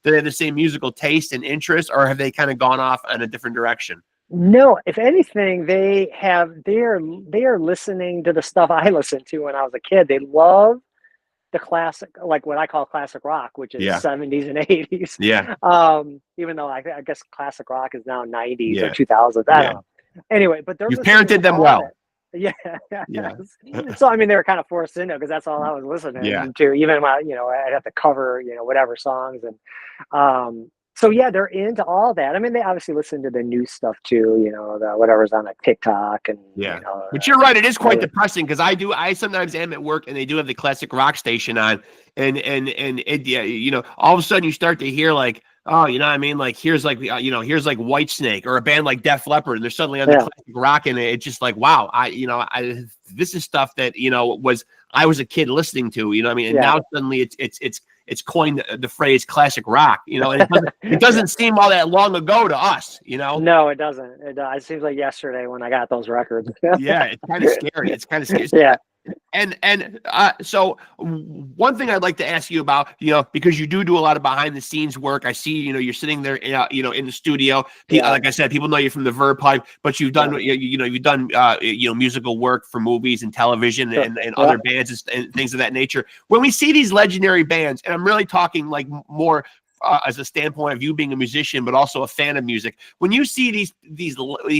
Speaker 1: they have the same musical taste and interest, or have they kind of gone off in a different direction?
Speaker 2: No, if anything, they are listening to the stuff I listened to when I was a kid. They love the classic, like what I call classic rock, which is 70s and 80s. Yeah. Even though I guess classic rock is now 90s or 2000s. I don't know. Anyway, but
Speaker 1: you've parented them well.
Speaker 2: Yeah. So I mean, they were kind of forced into it because that's all I was listening to. Even when I'd have to cover whatever songs, and so they're into all that. I mean, they obviously listen to the new stuff too. The whatever's on like TikTok and
Speaker 1: But you're right, it is quite depressing because I sometimes am at work and they do have the classic rock station on, and it all of a sudden you start to hear like, oh, you know what I mean? Like here's like here's like Whitesnake or a band like Def Leppard, and they're suddenly on the classic rock, and it's just like, wow, this is stuff that I was a kid listening to, you know what I mean? And now suddenly it's coined the phrase classic rock, and it doesn't seem all that long ago to us,
Speaker 2: No, it doesn't. It seems like yesterday when I got those records.
Speaker 1: Yeah, it's kind of scary. It's kind of scary.
Speaker 2: Yeah.
Speaker 1: And so one thing I'd like to ask you about, because you do a lot of behind the scenes work. I see, you're sitting there, in the studio. Like I said, people know you from the VERVE Pipe, but you've done, you've done, musical work for movies and television and other bands and things of that nature. When we see these legendary bands, and I'm really talking like more as a standpoint of you being a musician, but also a fan of music. When you see these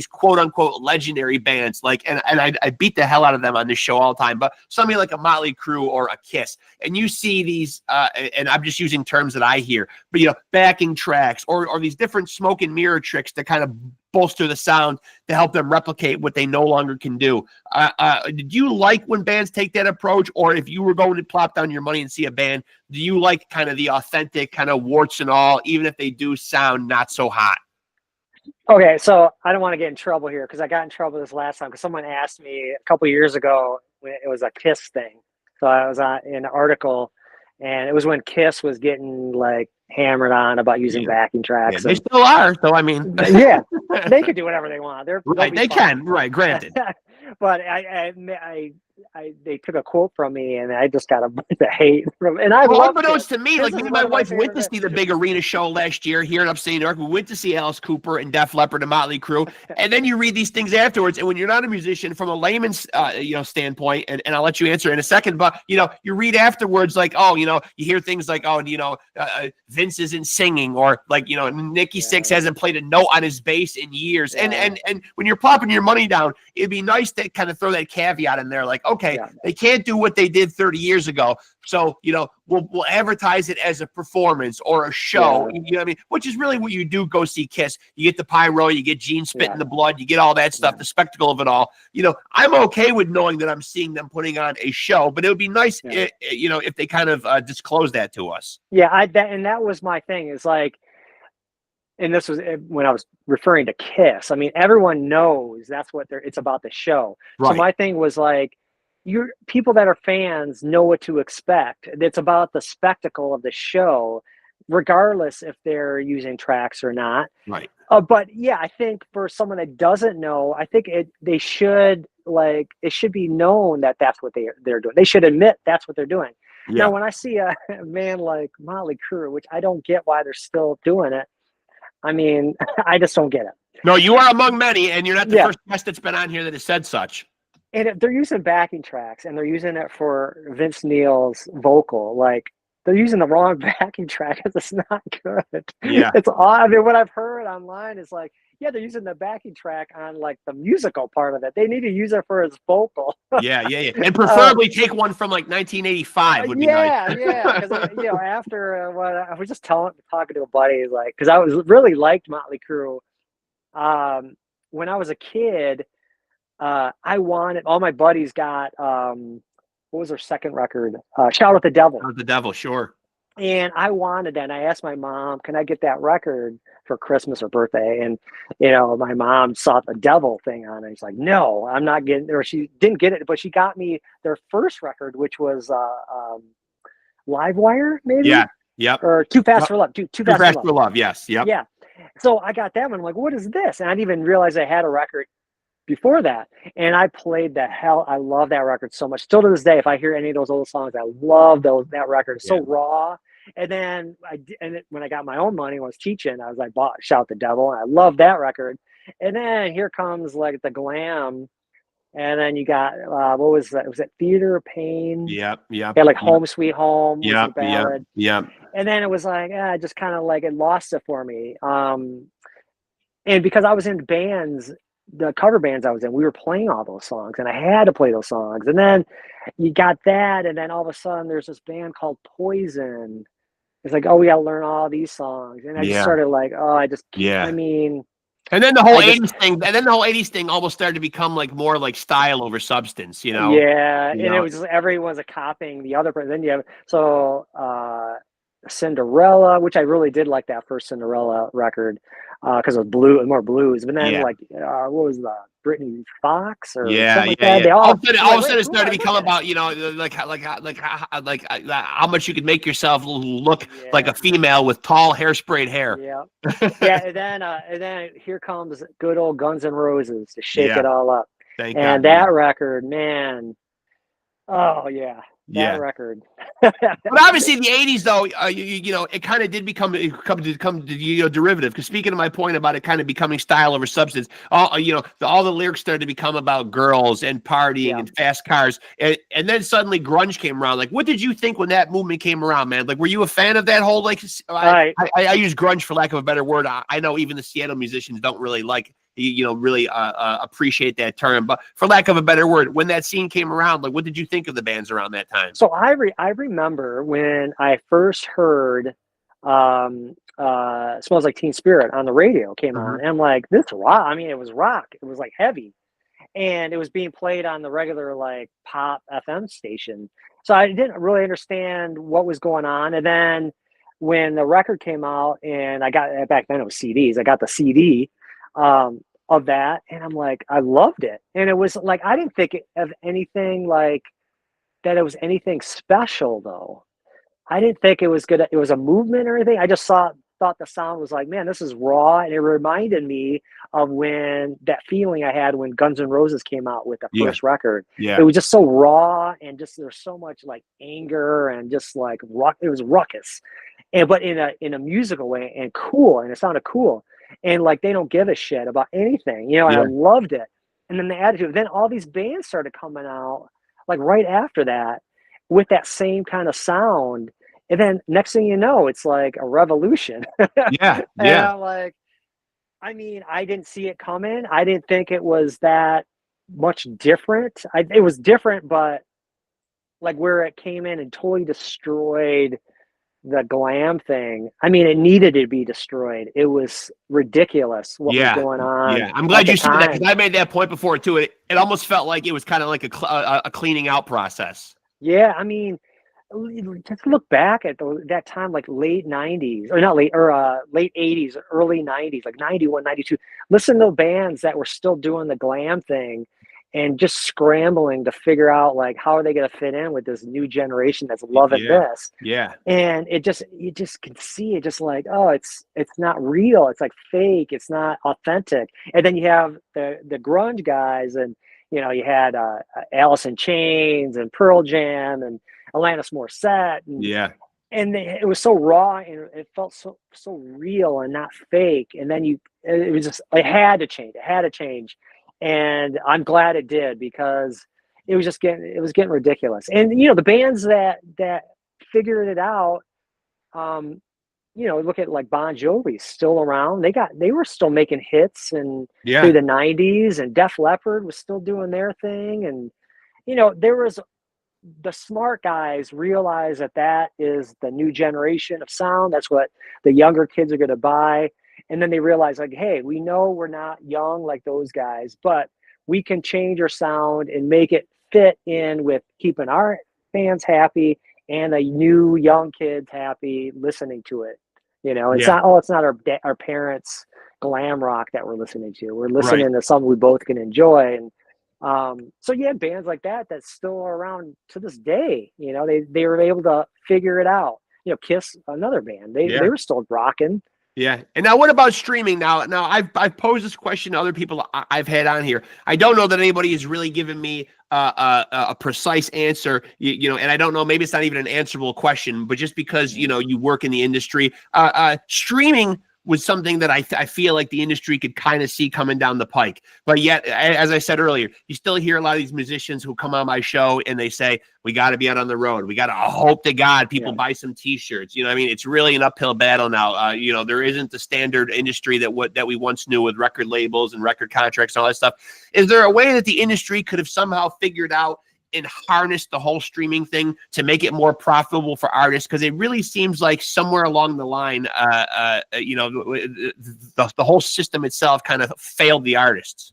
Speaker 1: quote unquote legendary bands, like, and I beat the hell out of them on this show all the time, but somebody like a Motley Crue or a Kiss, and you see these, and I'm just using terms that I hear, but backing tracks or these different smoke and mirror tricks to kind of bolster the sound to help them replicate what they no longer can do. Did you like when bands take that approach, or if you were going to plop down your money and see a band, do you like kind of the authentic kind of warts and all, even if they do sound not so hot?
Speaker 2: Okay, so I don't want to get in trouble here because I got in trouble this last time because someone asked me a couple years ago when it was a Kiss thing. So I was in an article, and it was when Kiss was getting like hammered on about using backing tracks.
Speaker 1: They still are. So I mean,
Speaker 2: they could do whatever they want.
Speaker 1: They can. Right, granted.
Speaker 2: But they took a quote from me, and I just got a bunch of hate from. And I love it.
Speaker 1: To me, like me and my wife went to see the big arena show last year here in upstate New York. We went to see Alice Cooper and Def Leppard and Motley Crue, and then you read these things afterwards. And when you're not a musician, from a layman's standpoint, and I'll let you answer in a second, but you read afterwards like, oh, you hear things like, oh, Vince isn't singing, or like, you know, Nikki Sixx hasn't played a note on his bass in years. And when you're plopping your money down, it'd be nice to kind of throw that caveat in there, like, okay, they can't do what they did 30 years ago. So, you know, we'll advertise it as a performance or a show, you know what I mean? Which is really what you do go see Kiss. You get the pyro, you get Gene spitting the blood, you get all that stuff, the spectacle of it all. You know, I'm okay with knowing that I'm seeing them putting on a show, but it would be nice, you know, if they kind of disclose that to us.
Speaker 2: Yeah, that was my thing. Is like, and this was when I was referring to Kiss. I mean, everyone knows that's what it's about, the show. Right. So my thing was like, people that are fans know what to expect. It's about the spectacle of the show, regardless if they're using tracks or not.
Speaker 1: Right.
Speaker 2: But yeah, I think for someone that doesn't know, I think it should be known that that's what they're doing. They should admit that's what they're doing. Yeah. Now, when I see a man like Motley Crue, which I don't get why they're still doing it, I mean, I just don't get it.
Speaker 1: No, you are among many, and you're not the first guest that's been on here that has said such.
Speaker 2: And they're using backing tracks, and they're using it for Vince Neil's vocal. Like, they're using the wrong backing track because it's not good.
Speaker 1: Yeah.
Speaker 2: It's odd. I mean, what I've heard online is like, yeah, they're using the backing track on like the musical part of it. They need to use it for his vocal.
Speaker 1: Yeah. And preferably take one from like 1985 would be nice.
Speaker 2: Yeah. Because, you know, after what I was just talking to a buddy, like, because I really liked Motley Crue. When I was a kid, I wanted, all my buddies got, what was their second record? Shout at the Devil.
Speaker 1: Shout at the Devil, sure.
Speaker 2: And I wanted that. And I asked my mom, can I get that record for Christmas or birthday? And, you know, my mom saw the Devil thing on it. She's like, no, I'm not getting it. Or she didn't get it, but she got me their first record, which was Livewire, maybe?
Speaker 1: Yeah. Yep.
Speaker 2: Or Too Fast for Love. Too Fast for
Speaker 1: Love. Yes. Yep.
Speaker 2: Yeah. So I got that one. I'm like, what is this? And I didn't even realize I had a record before that. And I played the hell. I love that record so much. Still to this day, if I hear any of those old songs, I love that record. It's so raw. And then when I got my own money, when I was teaching, I was like, Shout the Devil. And I love that record. And then here comes like the glam. And then you got, what was that? Was it Theater of Pain?
Speaker 1: Yep.
Speaker 2: Yeah, like Home Sweet Home.
Speaker 1: Yep.
Speaker 2: And then it was like, just kind of like, it lost it for me. And because I was in bands, the cover bands I was in, we were playing all those songs, and I had to play those songs. And then you got that, and then all of a sudden there's this band called Poison. It's like, oh, we got to learn all these songs. And I just started like, I mean.
Speaker 1: And then the whole 80s thing almost started to become like more like style over substance, you know?
Speaker 2: Yeah. And it was just, everyone's copying the other person. Then you have, Cinderella, which I really did like that first Cinderella record because of more blues. But then what was the Brittany Fox or something like that? They all of a sudden it started to become about, you know, like how much you could make yourself look like a female with tall hairsprayed hair. Yeah. And then here comes good old Guns N' Roses to shake it all up.
Speaker 1: Thank
Speaker 2: God,
Speaker 1: that
Speaker 2: record, man. Oh yeah. That record.
Speaker 1: But obviously the 80s though, you know, it kind of did become derivative, because speaking of my point about it kind of becoming style over substance, all the lyrics started to become about girls and partying and fast cars, and then suddenly grunge came around. Like, what did you think when that movement came around, man? Like, were you a fan of that whole, like, I use grunge for lack of a better word. I know even the Seattle musicians don't really like, really appreciate that term, but for lack of a better word, when that scene came around, like, what did you think of the bands around that time?
Speaker 2: So I remember when I first heard Smells Like Teen Spirit on the radio came on, and I'm like, this rock. I mean, it was rock. It was like heavy, and it was being played on the regular like pop FM station. So I didn't really understand what was going on. And then when the record came out, and I got, back then it was CDs. I got the CD of that, and I'm like, I loved it. And it was like, I didn't think of anything like that. It was anything special though. I didn't think it was good. It was a movement or anything. I just thought the sound was like, man, this is raw. And it reminded me of when that feeling I had when Guns N' Roses came out with the first record. Yeah. It was just so raw, and just, there's so much like anger and just like it was ruckus, but in a musical way, and cool. And it sounded cool. And like, they don't give a shit about anything, and I loved it. And then the attitude, then all these bands started coming out like right after that with that same kind of sound. And then next thing you know, it's like a revolution.
Speaker 1: Yeah,
Speaker 2: And
Speaker 1: yeah,
Speaker 2: I'm like, I mean, I didn't see it coming. I didn't think it was that much different. It was different, but like where it came in and totally destroyed the glam thing. I mean, it needed to be destroyed. It was ridiculous what was
Speaker 1: yeah,
Speaker 2: going on
Speaker 1: yeah. I'm
Speaker 2: at
Speaker 1: glad
Speaker 2: the
Speaker 1: you said that
Speaker 2: time.
Speaker 1: because I made that point before too. It almost felt like it was kind of like a cleaning out process.
Speaker 2: Yeah, I mean, just look back at that time, like late 90s, or not late, or late 80s, early 90s, like 91, 92. Listen to bands that were still doing the glam thing and just scrambling to figure out like how are they going to fit in with this new generation that's loving
Speaker 1: Yeah,
Speaker 2: this.
Speaker 1: yeah,
Speaker 2: And it just, you just can see it, just like, oh, it's not real, it's like fake, it's not authentic. And then you have the grunge guys, and you had Alice in Chains and Pearl Jam and Alanis Morissette,
Speaker 1: yeah,
Speaker 2: and it was so raw, and it felt so real and not fake. And then it was just, it had to change, and I'm glad it did, because it was getting ridiculous. And the bands that figured it out, um look at like Bon Jovi, still around. They were still making hits and through
Speaker 1: yeah,
Speaker 2: the 90s, and Def Leppard was still doing their thing. And there was, the smart guys realize that is the new generation of sound. That's what the younger kids are going to buy. And then they realize, like, hey, we know we're not young like those guys, but we can change our sound and make it fit in with keeping our fans happy and the new young kids happy listening to it. It's
Speaker 1: yeah.
Speaker 2: not, oh, it's not our parents' glam rock that we're listening to. We're
Speaker 1: Right.
Speaker 2: listening to something we both can enjoy. And so you had bands like that still are around to this day. They were able to figure it out. Kiss, another band, they
Speaker 1: Yeah.
Speaker 2: were still rocking.
Speaker 1: Yeah. And now what about streaming now? I've posed this question to other people I've had on here. I don't know that anybody has really given me a precise answer, and I don't know, maybe it's not even an answerable question, but just because, you work in the industry, streaming was something that I feel like the industry could kind of see coming down the pike. But yet, as I said earlier, you still hear a lot of these musicians who come on my show and they say, we got to be out on the road. We got to hope to God people buy some T-shirts. I mean, it's really an uphill battle now. There isn't the standard industry that we once knew with record labels and record contracts and all that stuff. Is there a way that the industry could have somehow figured out and harnessed the whole streaming thing to make it more profitable for artists? Because it really seems like somewhere along the line, the whole system itself kind of failed the artists.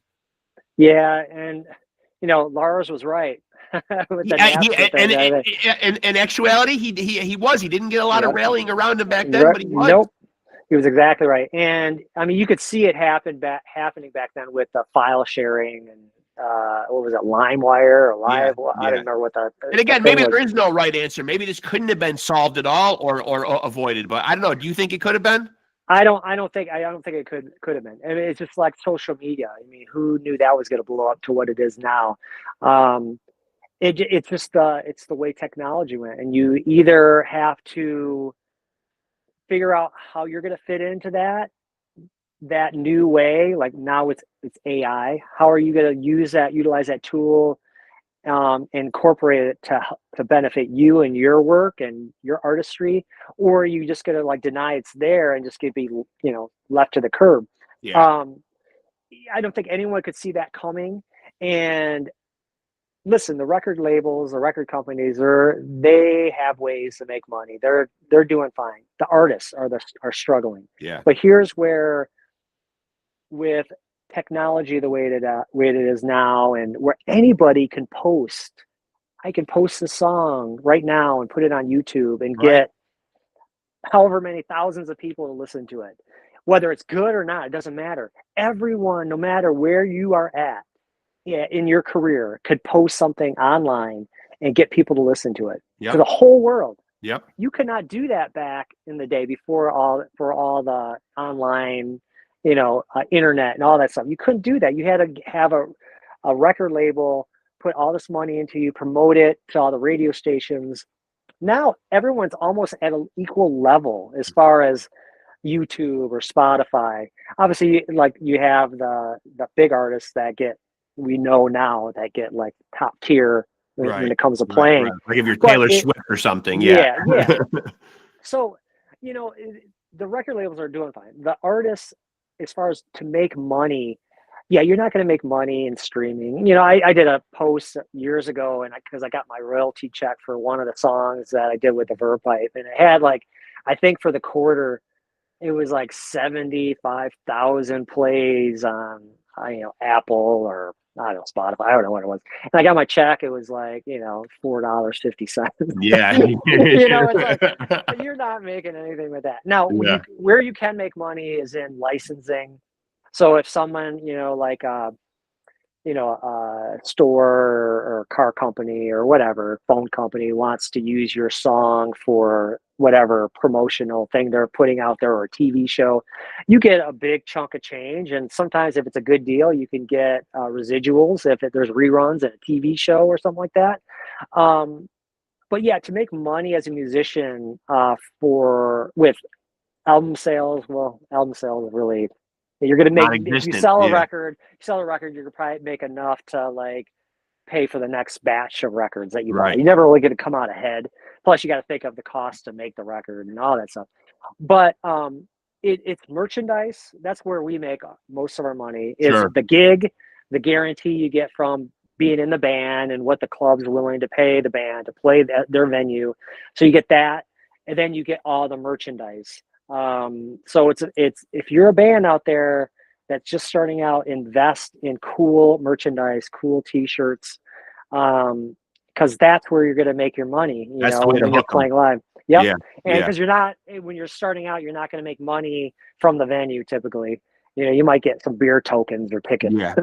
Speaker 2: Yeah, and Lars was right with the Napster thing.
Speaker 1: In actuality, he didn't get a lot of
Speaker 2: Yep.
Speaker 1: railing around him back then, but he was.
Speaker 2: Nope. He was exactly right. And I mean, you could see it happening back then with the file sharing and what was it, LimeWire or Live?
Speaker 1: Yeah,
Speaker 2: I don't remember what the
Speaker 1: and again,
Speaker 2: thing
Speaker 1: maybe
Speaker 2: was.
Speaker 1: there is no right answer. Maybe this couldn't have been solved at all or avoided. But I don't know. Do you think it could have been?
Speaker 2: I don't think it could have been. I mean, it's just like social media. I mean, who knew that was going to blow up to what it is now? It's just it's the way technology went, and you either have to figure out how you're going to fit into that new way. Like now it's AI. How are you going to utilize that tool, incorporate it to benefit you and your work and your artistry, or are you just going to like deny it's there and just get be left to the curb?
Speaker 1: Yeah.
Speaker 2: I don't think anyone could see that coming. And listen, the record labels, the record companies, they have ways to make money. They're doing fine. The artists are struggling.
Speaker 1: Yeah.
Speaker 2: But here's where, with technology the way it is now, and where anybody can post, I can post a song right now and put it on YouTube and
Speaker 1: Right.
Speaker 2: get however many thousands of people to listen to it. Whether it's good or not, it doesn't matter. Everyone, no matter where you are at, in your career, could post something online and get people to listen to it to the whole world.
Speaker 1: Yep.
Speaker 2: You could not do that back in the day before all the online, internet and all that stuff. You couldn't do that. You had to have a record label put all this money into you, promote it to all the radio stations. Now everyone's almost at an equal level as far as YouTube or Spotify. Obviously, like you have the big artists that we know now that get like top tier when it comes to playing.
Speaker 1: Right. Like if you're
Speaker 2: But
Speaker 1: Taylor Swift or something.
Speaker 2: yeah. So, the record labels are doing fine. The artists, as far as to make money, yeah, you're not going to make money in streaming. I did a post years ago, and because I got my royalty check for one of the songs that I did with the VERVE Pipe, and it had I think for the quarter, it was 75,000 plays on Apple or I don't know, Spotify. I don't know what it was. And I got my check. It was $4.50.
Speaker 1: Yeah.
Speaker 2: But you're not making anything with that. Now,
Speaker 1: Yeah.
Speaker 2: where you can make money is in licensing. So if someone, a store or car company or whatever, phone company wants to use your song for whatever promotional thing they're putting out there or a TV show, you get a big chunk of change. And sometimes if it's a good deal, you can get residuals if there's reruns in a TV show or something like that. But yeah, to make money as a musician with album sales, album sales really, you're going to make, if you sell a record, you're going to probably make enough to pay for the next batch of records that you buy. You're never really going to come out ahead. Plus you got to think of the cost to make the record and all that stuff. But it's merchandise. That's where we make most of our money is the gig, the guarantee you get from being in the band and what the club's willing to pay the band to play their venue. So you get that, and then you get all the merchandise. So it's if you're a band out there that's just starting out, invest in cool merchandise, cool t-shirts, because that's where you're going to make your money, when you're playing live. Yep. Yeah. And because when you're starting out, you're not going to make money from the venue typically. You might get some beer tokens or tickets.
Speaker 1: Yeah.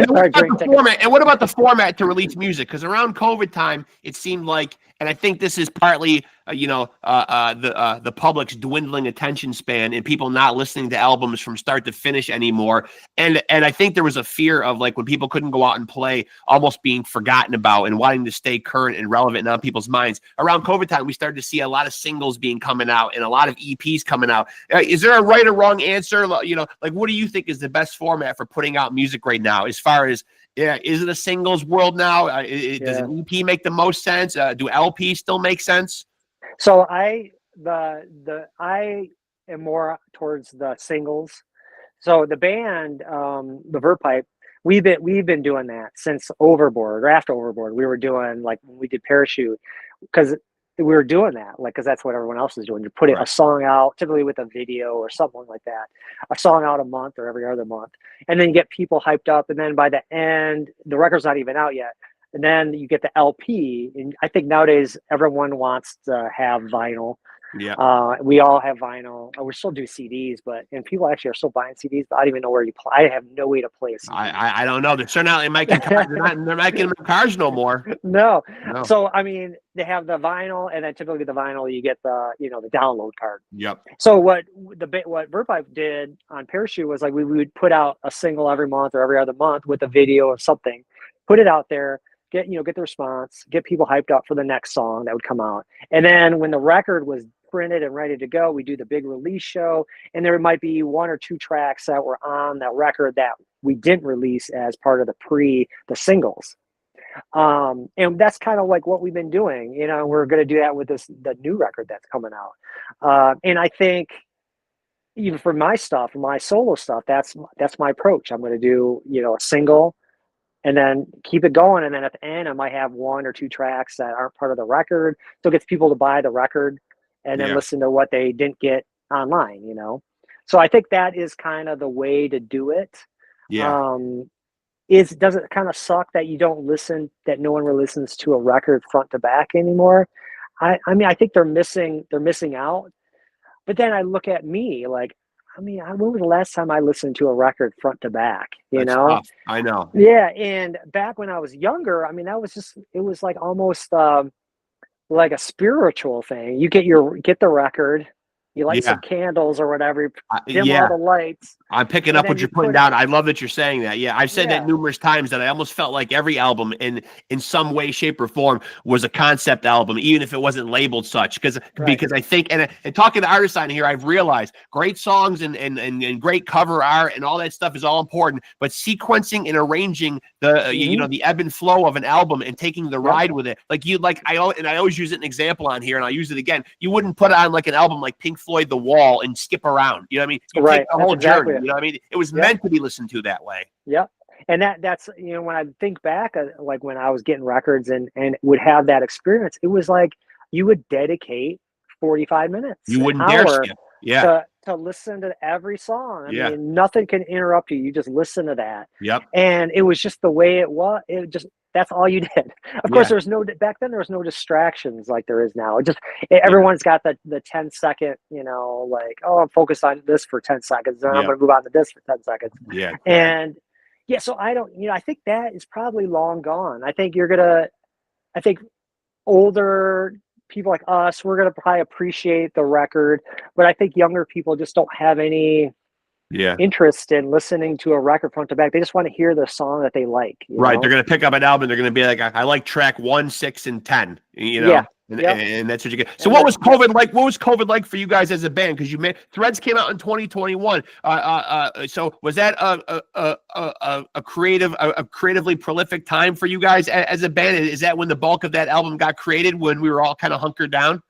Speaker 1: What about the format to release music? Because around COVID time, it seemed like, and I think this is partly, the public's dwindling attention span and people not listening to albums from start to finish anymore. And I think there was a fear of when people couldn't go out and play, almost being forgotten about and wanting to stay current and relevant in people's minds. Around COVID time, we started to see a lot of singles coming out and a lot of EPs coming out. Is there a right or wrong answer? What do you think is the best format for putting out music right now? As far as, is it a singles world now? Does an EP make the most sense? Do LPs still make sense?
Speaker 2: So I am more towards the singles. So the band, the VERVE Pipe, we've been doing that since Overboard or after Overboard. We were doing when we did Parachute, because we were doing that because that's what everyone else is doing. You put a song out, typically with a video or something like that, a song out a month or every other month, and then you get people hyped up, and then by the end, the record's not even out yet. And then you get the LP, and I think nowadays everyone wants to have vinyl. Yeah. We all have vinyl. We still do CDs, and people actually are still buying CDs, but I don't even know where you play. I have no way to play a CD.
Speaker 1: I don't know. They're not making cars. They're not getting cars no more.
Speaker 2: No. So they have the vinyl, and then typically the vinyl you get the the download card.
Speaker 1: Yep.
Speaker 2: So what VERVE Pipe did on Parachute was we would put out a single every month or every other month with a video of something, put it out there. Get the response, get people hyped up for the next song that would come out. And then when the record was printed and ready to go, we do the big release show, and there might be one or two tracks that were on that record that we didn't release as part of the singles. And that's kind of what we've been doing. We're going to do that with the new record that's coming out. And I think even for my stuff, my solo stuff, that's my approach. I'm going to do, a single, and then keep it going. And then at the end, I might have one or two tracks that aren't part of the record. So it gets people to buy the record and then listen to what they didn't get online, So I think that is kind of the way to do it. Yeah. Does it kind of suck that that no one really listens to a record front to back anymore? I think they're missing out. But then I look at me when was the last time I listened to a record front to back? That's
Speaker 1: tough. I know.
Speaker 2: Yeah, and back when I was younger, that was it was almost like a spiritual thing. You get the record, You light
Speaker 1: Yeah.
Speaker 2: some candles or whatever, you dim all
Speaker 1: Yeah.
Speaker 2: the lights,
Speaker 1: I'm picking
Speaker 2: and
Speaker 1: up
Speaker 2: then
Speaker 1: what
Speaker 2: you
Speaker 1: you're putting
Speaker 2: put it.
Speaker 1: down. I love that you're saying that. Yeah, I've said that
Speaker 2: Yeah,
Speaker 1: numerous times that I almost felt like every album in some way, shape, or form was a concept album, even if it wasn't labeled such.
Speaker 2: right.
Speaker 1: Because I think and talking to artists on here, I've realized great songs and great cover art and all that stuff is all important, but sequencing and arranging the the ebb and flow of an album and taking the
Speaker 2: Yep.
Speaker 1: ride with it. Like I always use it an example on here, and I'll use it again. You wouldn't put on like an album like Pink Floyd, The Wall, and skip around. You know what I mean? You take
Speaker 2: Right.
Speaker 1: the
Speaker 2: That's
Speaker 1: whole
Speaker 2: exactly
Speaker 1: journey.
Speaker 2: it.
Speaker 1: You know what I mean? It was
Speaker 2: Yep.
Speaker 1: meant to be listened to that way.
Speaker 2: Yep. And that's when I think back, like when I was getting records and would have that experience, it was like you would dedicate 45 minutes,
Speaker 1: You
Speaker 2: an
Speaker 1: wouldn't dare
Speaker 2: hour
Speaker 1: skip. Yeah.
Speaker 2: to listen to every song. I
Speaker 1: Yeah.
Speaker 2: mean, nothing can interrupt you. You just listen to that.
Speaker 1: Yep.
Speaker 2: And it was just the way it was. It just, that's all you did. Of course,
Speaker 1: Yeah.
Speaker 2: there was no, back then there was no distractions like there is now. It just, everyone's got the 10-second, like, oh, I'm focused on this for 10 seconds. Then I'm
Speaker 1: Yeah.
Speaker 2: going to move on to this for 10 seconds.
Speaker 1: Yeah.
Speaker 2: And yeah, so I don't, I think that is probably long gone. I think I think older people like us, we're going to probably appreciate the record, but I think younger people just don't have any
Speaker 1: Yeah.
Speaker 2: interest in listening to a record front to back. They just want to hear the song that they like.
Speaker 1: Right. They're going to pick up an album. They're going to be like, I like track 1, 6, and 10,
Speaker 2: Yeah.
Speaker 1: And,
Speaker 2: Yep.
Speaker 1: and that's what you get. So
Speaker 2: And
Speaker 1: what was COVID like? What was COVID like for you guys as a band? Because Threads came out in 2021. So was that a creatively prolific time for you guys as a band? Is that when the bulk of that album got created, when we were all kind of hunkered down?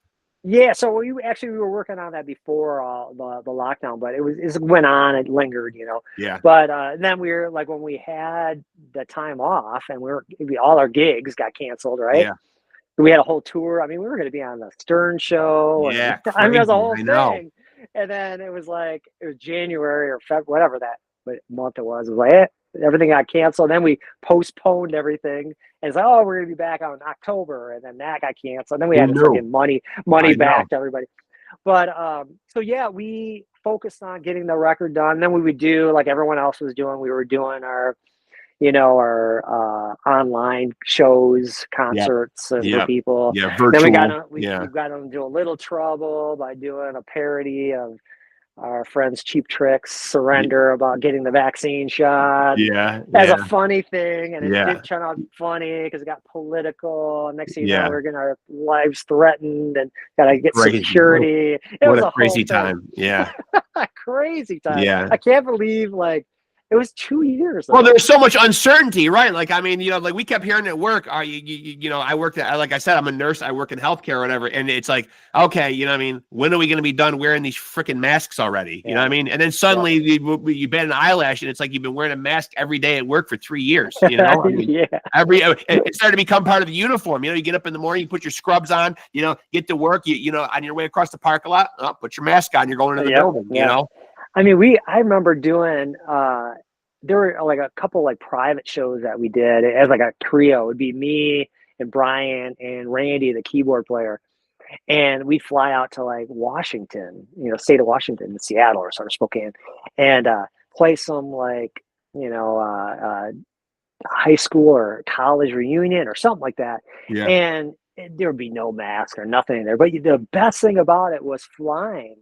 Speaker 2: Yeah, so we were working on that before the lockdown, but it went on, it lingered,
Speaker 1: Yeah.
Speaker 2: But then we were like, when we had the time off and all our gigs got canceled, right?
Speaker 1: Yeah.
Speaker 2: We had a whole tour. I mean, we were going to be on the Stern Show.
Speaker 1: Yeah,
Speaker 2: And, I mean, it was a whole
Speaker 1: I know.
Speaker 2: thing. And then it was January or February, whatever that month it was. It was like, everything got canceled. Then we postponed everything. And it's like, oh, we're going to be back out in October. And then that got canceled. And then we had to start getting money back to everybody. But so yeah, we focused on getting the record done. Then we would do like everyone else was doing. We were doing our online shows, concerts for people.
Speaker 1: Yeah, virtual.
Speaker 2: Then we got into a little trouble by doing a parody of our friends Cheap Trick's Surrender about getting the vaccine shot.
Speaker 1: Yeah.
Speaker 2: As a funny thing, and it
Speaker 1: Yeah.
Speaker 2: didn't turn out funny because it got political. And next thing you
Speaker 1: Yeah.
Speaker 2: know, we're getting our lives threatened and gotta get
Speaker 1: Crazy.
Speaker 2: security. It
Speaker 1: What
Speaker 2: was
Speaker 1: a crazy
Speaker 2: whole thing.
Speaker 1: time. Yeah.
Speaker 2: Crazy time.
Speaker 1: Yeah.
Speaker 2: I can't believe it was 2 years.
Speaker 1: Well, there's so much uncertainty, right? Like, I mean, like we kept hearing at work, I worked like I said, I'm a nurse, I work in healthcare or whatever. And it's like, okay, I mean, when are we going to be done wearing these freaking masks already? You know what I mean? And then suddenly you bat an eyelash and it's like, you've been wearing a mask every day at work for 3 years, I mean,
Speaker 2: Yeah.
Speaker 1: it started to become part of the uniform. You get up in the morning, you put your scrubs on, get to work, on your way across the parking lot, put your mask on, you're going to the building,
Speaker 2: I mean, I remember doing, there were like a couple like private shows that we did as like a trio. It would be me and Brian and Randy, the keyboard player. And we'd fly out to like Washington, state of Washington, Seattle or sort of Spokane, and play some like, high school or college reunion or something like that.
Speaker 1: Yeah.
Speaker 2: And there would be no mask or nothing in there. But the best thing about it was flying.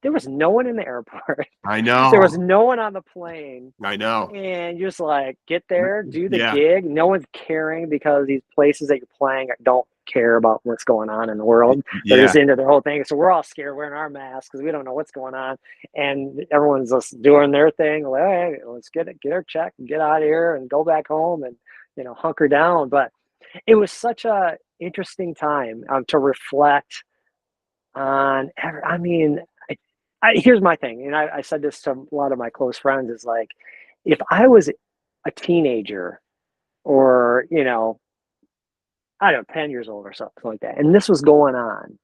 Speaker 2: There was no one in the airport.
Speaker 1: I know.
Speaker 2: There was no one on the plane.
Speaker 1: I know.
Speaker 2: And you just like get there, do the
Speaker 1: Yeah.
Speaker 2: gig. No one's caring because these places that you're playing don't care about what's going on in the world. They're just into their whole thing. So we're all scared wearing our masks because we don't know what's going on. And everyone's just doing their thing. Like, hey, let's get our check and get out of here and go back home and, hunker down. But it was such a interesting time to reflect on. I mean, here's my thing, and I said this to a lot of my close friends, is like, if I was a teenager or, I don't know, 10 years old or something like that, and this was going on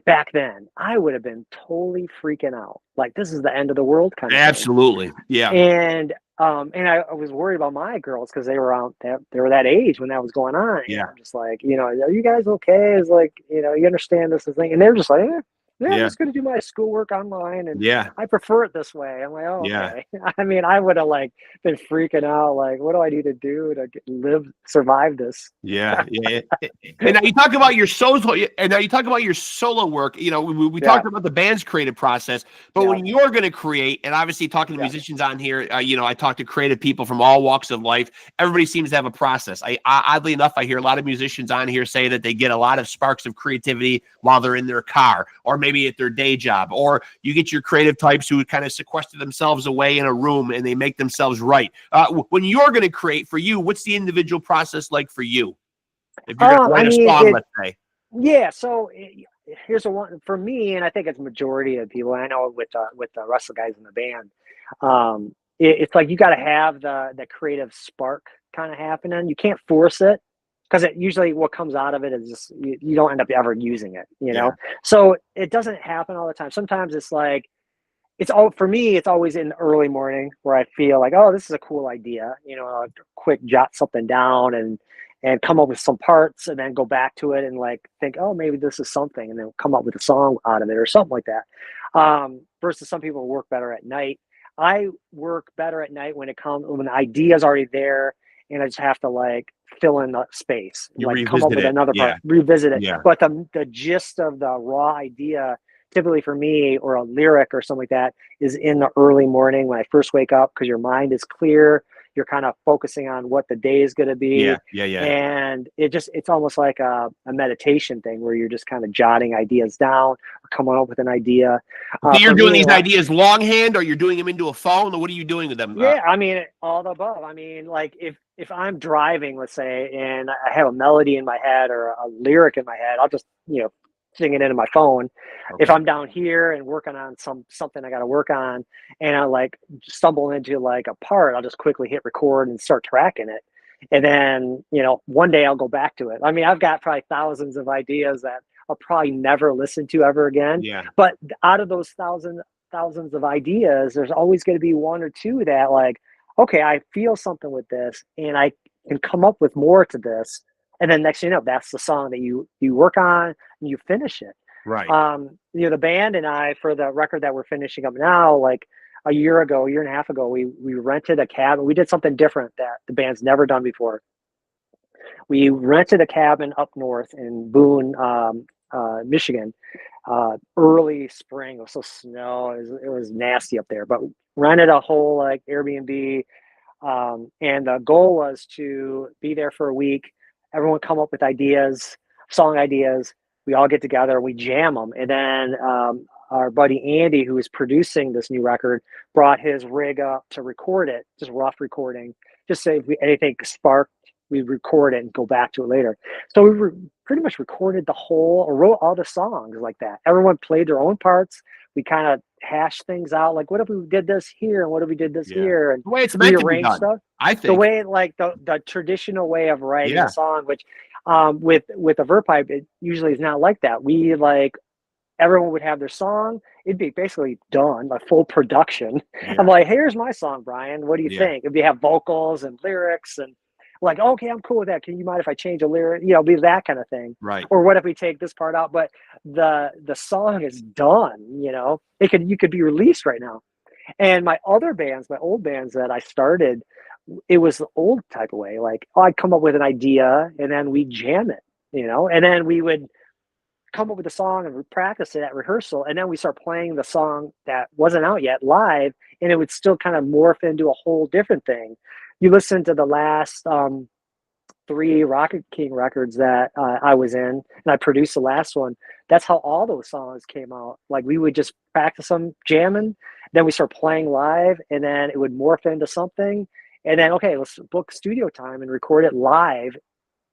Speaker 2: back then, I would have been totally freaking out. Like, this is the end of the world kind of thing.
Speaker 1: Absolutely. Yeah.
Speaker 2: And I was worried about my girls because they were they were that age when that was going on.
Speaker 1: Yeah.
Speaker 2: I'm just like, are you guys okay? It's like, you understand this thing. And they're just like, yeah, I'm
Speaker 1: Yeah.
Speaker 2: just going to do my schoolwork online, and
Speaker 1: Yeah.
Speaker 2: I prefer it this way. I'm like, oh,
Speaker 1: Yeah.
Speaker 2: okay. I mean, I would have like been freaking out, like, what do I need to do to survive this?
Speaker 1: Yeah, yeah, and now you talk about your solo, and now you talk about your solo work. You know, we
Speaker 2: Yeah,
Speaker 1: talked about the band's creative process, but
Speaker 2: yeah,
Speaker 1: when you're going to create, and obviously talking to
Speaker 2: yeah,
Speaker 1: musicians on here, you know, I talk to creative people from all walks of life. Everybody seems to have a process. Oddly enough, I hear a lot of musicians on here say that they get a lot of sparks of creativity while they're in their car, or maybe at their day job, or you get your creative types who kind of sequester themselves away in a room and they make themselves write. When you're going to create for you, what's the individual process like for you? If you're going to
Speaker 2: I
Speaker 1: write a
Speaker 2: mean,
Speaker 1: song, let's say.
Speaker 2: yeah. So here's a one for me, and I think it's majority of people. I know with the rest of the guys in the band, it's like you got to have the creative spark kind of happening. You can't force it because it usually what comes out of it is just you don't end up ever using it. You
Speaker 1: Yeah.
Speaker 2: know, so it doesn't happen all the time. Sometimes it's like it's all for me. It's always in the early morning where I feel like, oh, this is a cool idea. You know, I'll quick jot something down and come up with some parts, and then go back to it and like think, oh, maybe this is something, and then come up with a song out of it or something like that. Versus some people work better at night. I work better at night when the idea is already there, and I just have to like fill in the space,
Speaker 1: You
Speaker 2: like come up
Speaker 1: revisit
Speaker 2: with
Speaker 1: it.
Speaker 2: another
Speaker 1: Yeah.
Speaker 2: part, revisit it.
Speaker 1: Yeah.
Speaker 2: But the gist of the raw idea, typically for me, or a lyric or something like that, is in the early morning when I first wake up, because your mind is clear. You're kind of focusing on what the day is going to
Speaker 1: Yeah.
Speaker 2: be.
Speaker 1: Yeah. Yeah.
Speaker 2: And it's almost like a meditation thing where you're just kind of jotting ideas down or coming up with an idea.
Speaker 1: So you're
Speaker 2: For
Speaker 1: doing
Speaker 2: me,
Speaker 1: these ideas longhand, or you're doing them into a phone, or what are you doing with them?
Speaker 2: yeah, I mean, all the above. I mean, like if I'm driving, let's say, and I have a melody in my head or a lyric in my head, I'll just sing it into my phone. If
Speaker 1: Okay.
Speaker 2: I'm down here and working on something I got to work on, and I like stumble into like a part, I'll just quickly hit record and start tracking it. And then one day I'll go back to it. I mean, I've got probably thousands of ideas that I'll probably never listen to ever again.
Speaker 1: Yeah.
Speaker 2: But out of those thousands of ideas, there's always going to be one or two that like, okay, I feel something with this, and I can come up with more to this. And then next thing you know, that's the song that you work on and you finish it.
Speaker 1: Right.
Speaker 2: The band and I, for the record that we're finishing up now, like a year and a half ago, we rented a cabin. We did something different that the band's never done before. We rented a cabin up north in Boone, Michigan, early spring. It was so snow. It was nasty up there, but rented a whole like Airbnb. And the goal was to be there for a week. Everyone come up with ideas, song ideas. We all get together, we jam them. And then our buddy Andy, who is producing this new record, brought his rig up to record it, just rough recording, just say if anything sparked, we record it and go back to it later. So we pretty much recorded the whole, or wrote all the songs like that. Everyone played their own parts. We kind of hashed things out, like what if we did this here, and what if we did this
Speaker 1: Yeah.
Speaker 2: here, and
Speaker 1: The way it's meant to be
Speaker 2: rearrange
Speaker 1: done,
Speaker 2: stuff.
Speaker 1: I
Speaker 2: The
Speaker 1: think.
Speaker 2: way like the traditional way of writing
Speaker 1: Yeah.
Speaker 2: a song, which with a verve pipe, it usually is not like that. We like everyone would have their song. It'd be basically done, like full production.
Speaker 1: Yeah.
Speaker 2: I'm like, here's my song, Brian. What do you
Speaker 1: Yeah.
Speaker 2: think? If you have vocals and lyrics, and like, okay, I'm cool with that. Can you mind if I change a lyric? Be that kind of thing.
Speaker 1: Right.
Speaker 2: Or what if we take this part out? But the song is done. You could be released right now. And my other bands, my old bands that I started, it was the old type of way. Like, I'd come up with an idea and then we jam it, and then we would come up with a song and practice it at rehearsal. And then we start playing the song that wasn't out yet live, and it would still kind of morph into a whole different thing. You listen to the last 3 Rocket King records that I was in, and I produced the last one. That's how all those songs came out. Like, we would just practice them jamming, then we start playing live, and then it would morph into something. And then, okay, let's book studio time and record it live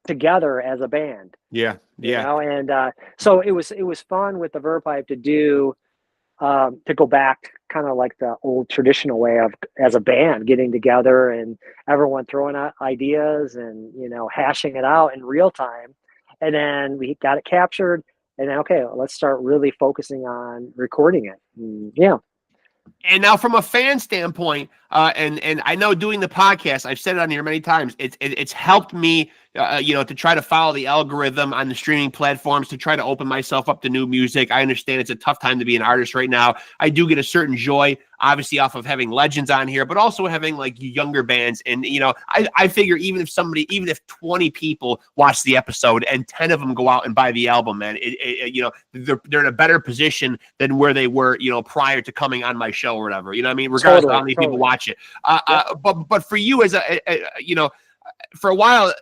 Speaker 2: together as a band.
Speaker 1: Yeah. Yeah.
Speaker 2: And so it was fun with the verve pipe to do, to go back kind of like the old traditional way of, as a band, getting together and everyone throwing out ideas and hashing it out in real time. And then we got it captured, and then, okay, let's start really focusing on recording it. Yeah.
Speaker 1: And now, from a fan standpoint, and I know doing the podcast, I've said it on here many times, it's helped me to try to follow the algorithm on the streaming platforms, to try to open myself up to new music. I understand it's a tough time to be an artist right now. I do get a certain joy, obviously, off of having legends on here, but also having like younger bands. And, I figure even if 20 people watch the episode and 10 of them go out and buy the album, man, they're in a better position than where they were, prior to coming on my show or whatever. You know what I mean? Regardless of how many people watch it. But for you as for a while,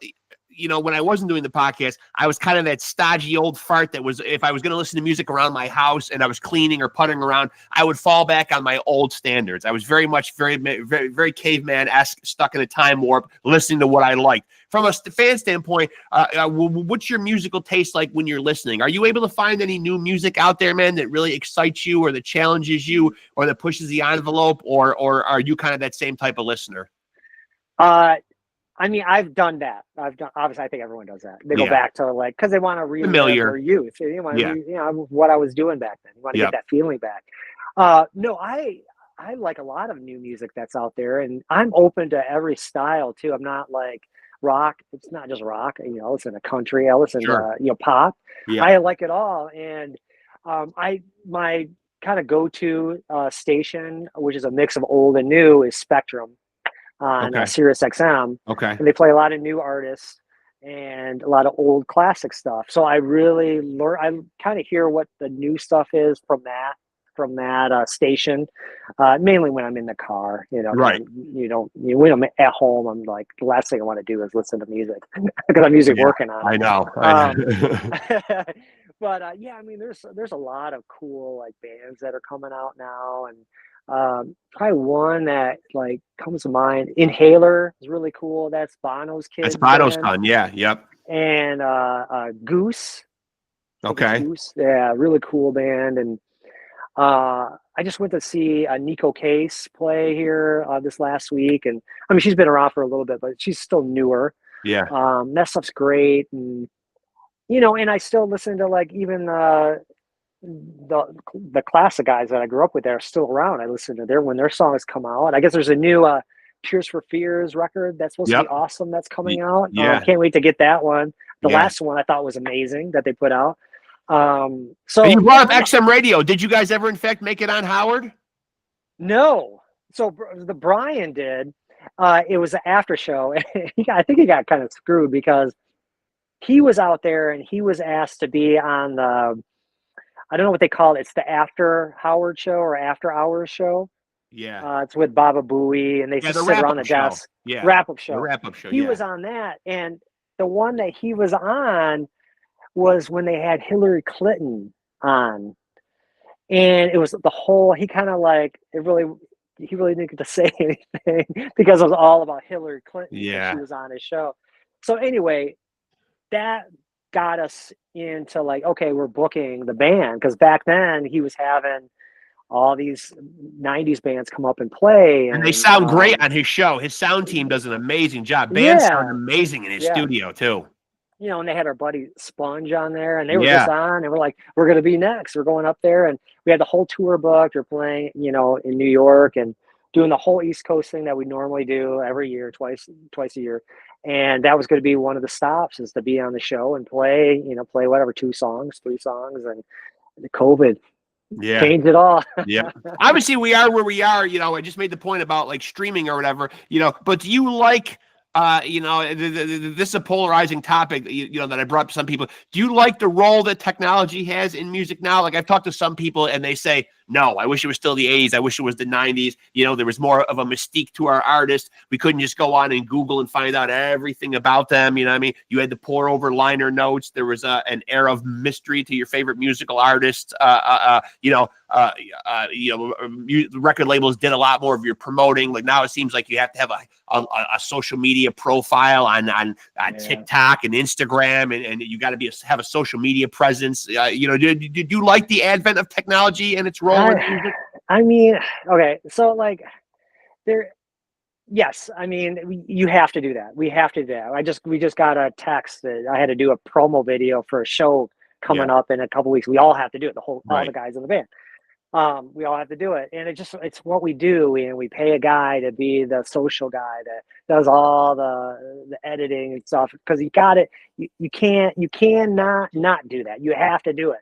Speaker 1: when I wasn't doing the podcast, I was kind of that stodgy old fart that was, if I was going to listen to music around my house and I was cleaning or putting around, I would fall back on my old standards. I was very much, very, very, very caveman-esque, stuck in a time warp, listening to what I liked. From a fan standpoint, what's your musical taste like when you're listening? Are you able to find any new music out there, man, that really excites you or that challenges you or that pushes the envelope, or are you kind of that same type of listener?
Speaker 2: I mean, I've done that. Obviously, I think everyone does that. They go back to because they want to relive their youth. They want to, what I was doing back then. You want to get that feeling back. No, I like a lot of new music that's out there, and I'm open to every style too. I'm not like rock. It's not just rock. I listen to country. I listen to pop. Yeah. I like it all, and my kind of go-to station, which is a mix of old and new, is Spectrum on Sirius XM. Okay. And they play a lot of new artists and a lot of old classic stuff. So I really I kind of hear what the new stuff is from that station, mainly when I'm in the car, right. When I'm at home, I'm like, the last thing I want to do is listen to music because I'm usually working on it. I know. But I mean, there's a lot of cool like bands that are coming out now, and probably one that like comes to mind, Inhaler is really cool. That's Bono's kid. That's
Speaker 1: Bono's son. Yeah. Yep.
Speaker 2: And Goose.
Speaker 1: Okay.
Speaker 2: Goose. Yeah, really cool band. And I just went to see Nico Case play here this last week, and I mean she's been around for a little bit, but she's still newer. Yeah. That stuff's great, and and I still listen to like even the classic guys that I grew up with that are still around. I listen to when their songs come out. I guess there's a new Tears for Fears record that's supposed to be awesome that's coming out. Yeah. Can't wait to get that one. The last one I thought was amazing that they put out. So
Speaker 1: and you brought up XM Radio. Did you guys ever in fact make it on Howard?
Speaker 2: No. So the Brian did. It was an after show. I think he got kind of screwed because he was out there and he was asked to be on the, I don't know what they call it. It's the After Howard show or After Hours show. Yeah. It's with Baba Booey, and they just sit around the desk. Yeah. Wrap-up show. The wrap-up show. He was on that. And the one that he was on was when they had Hillary Clinton on. And it was the whole, he kind of like, he really didn't get to say anything because it was all about Hillary Clinton. Yeah. She was on his show. So anyway, that got us into like, okay, we're booking the band, because back then he was having all these 90s bands come up and play,
Speaker 1: and they sound great on his show. His sound team does an amazing job. Bands sound amazing in his studio too.
Speaker 2: And they had our buddy Sponge on there, and they were just on, and we're like, we're gonna be next. We're going up there, and we had the whole tour booked. We're playing, in New York and doing the whole East Coast thing that we normally do every year, twice a year. And that was going to be one of the stops, is to be on the show and play whatever, 2 songs, 3 songs, and the COVID changed it all.
Speaker 1: Yeah. Obviously we are where we are, I just made the point about like streaming or whatever, but do you like, this is a polarizing topic, that I brought up to some people. Do you like the role that technology has in music now? Like I've talked to some people and they say, no, I wish it was still the 80s. I wish it was the 90s. There was more of a mystique to our artists. We couldn't just go on and Google and find out everything about them. You know what I mean? You had to pour over liner notes. There was an air of mystery to your favorite musical artists. Record labels did a lot more of your promoting. Like now it seems like you have to have a social media profile on TikTok and Instagram, and you got to have a social media presence. Do you like the advent of technology and its role in music?
Speaker 2: I mean, okay, so like yes, I mean, you have to do that. We have to do that. We just got a text that I had to do a promo video for a show coming up in a couple weeks. We all have to do it, all the guys in the band. We all have to do it, and it's what we do. And we pay a guy to be the social guy that does all the editing and stuff, because you got it. You cannot not do that. You have to do it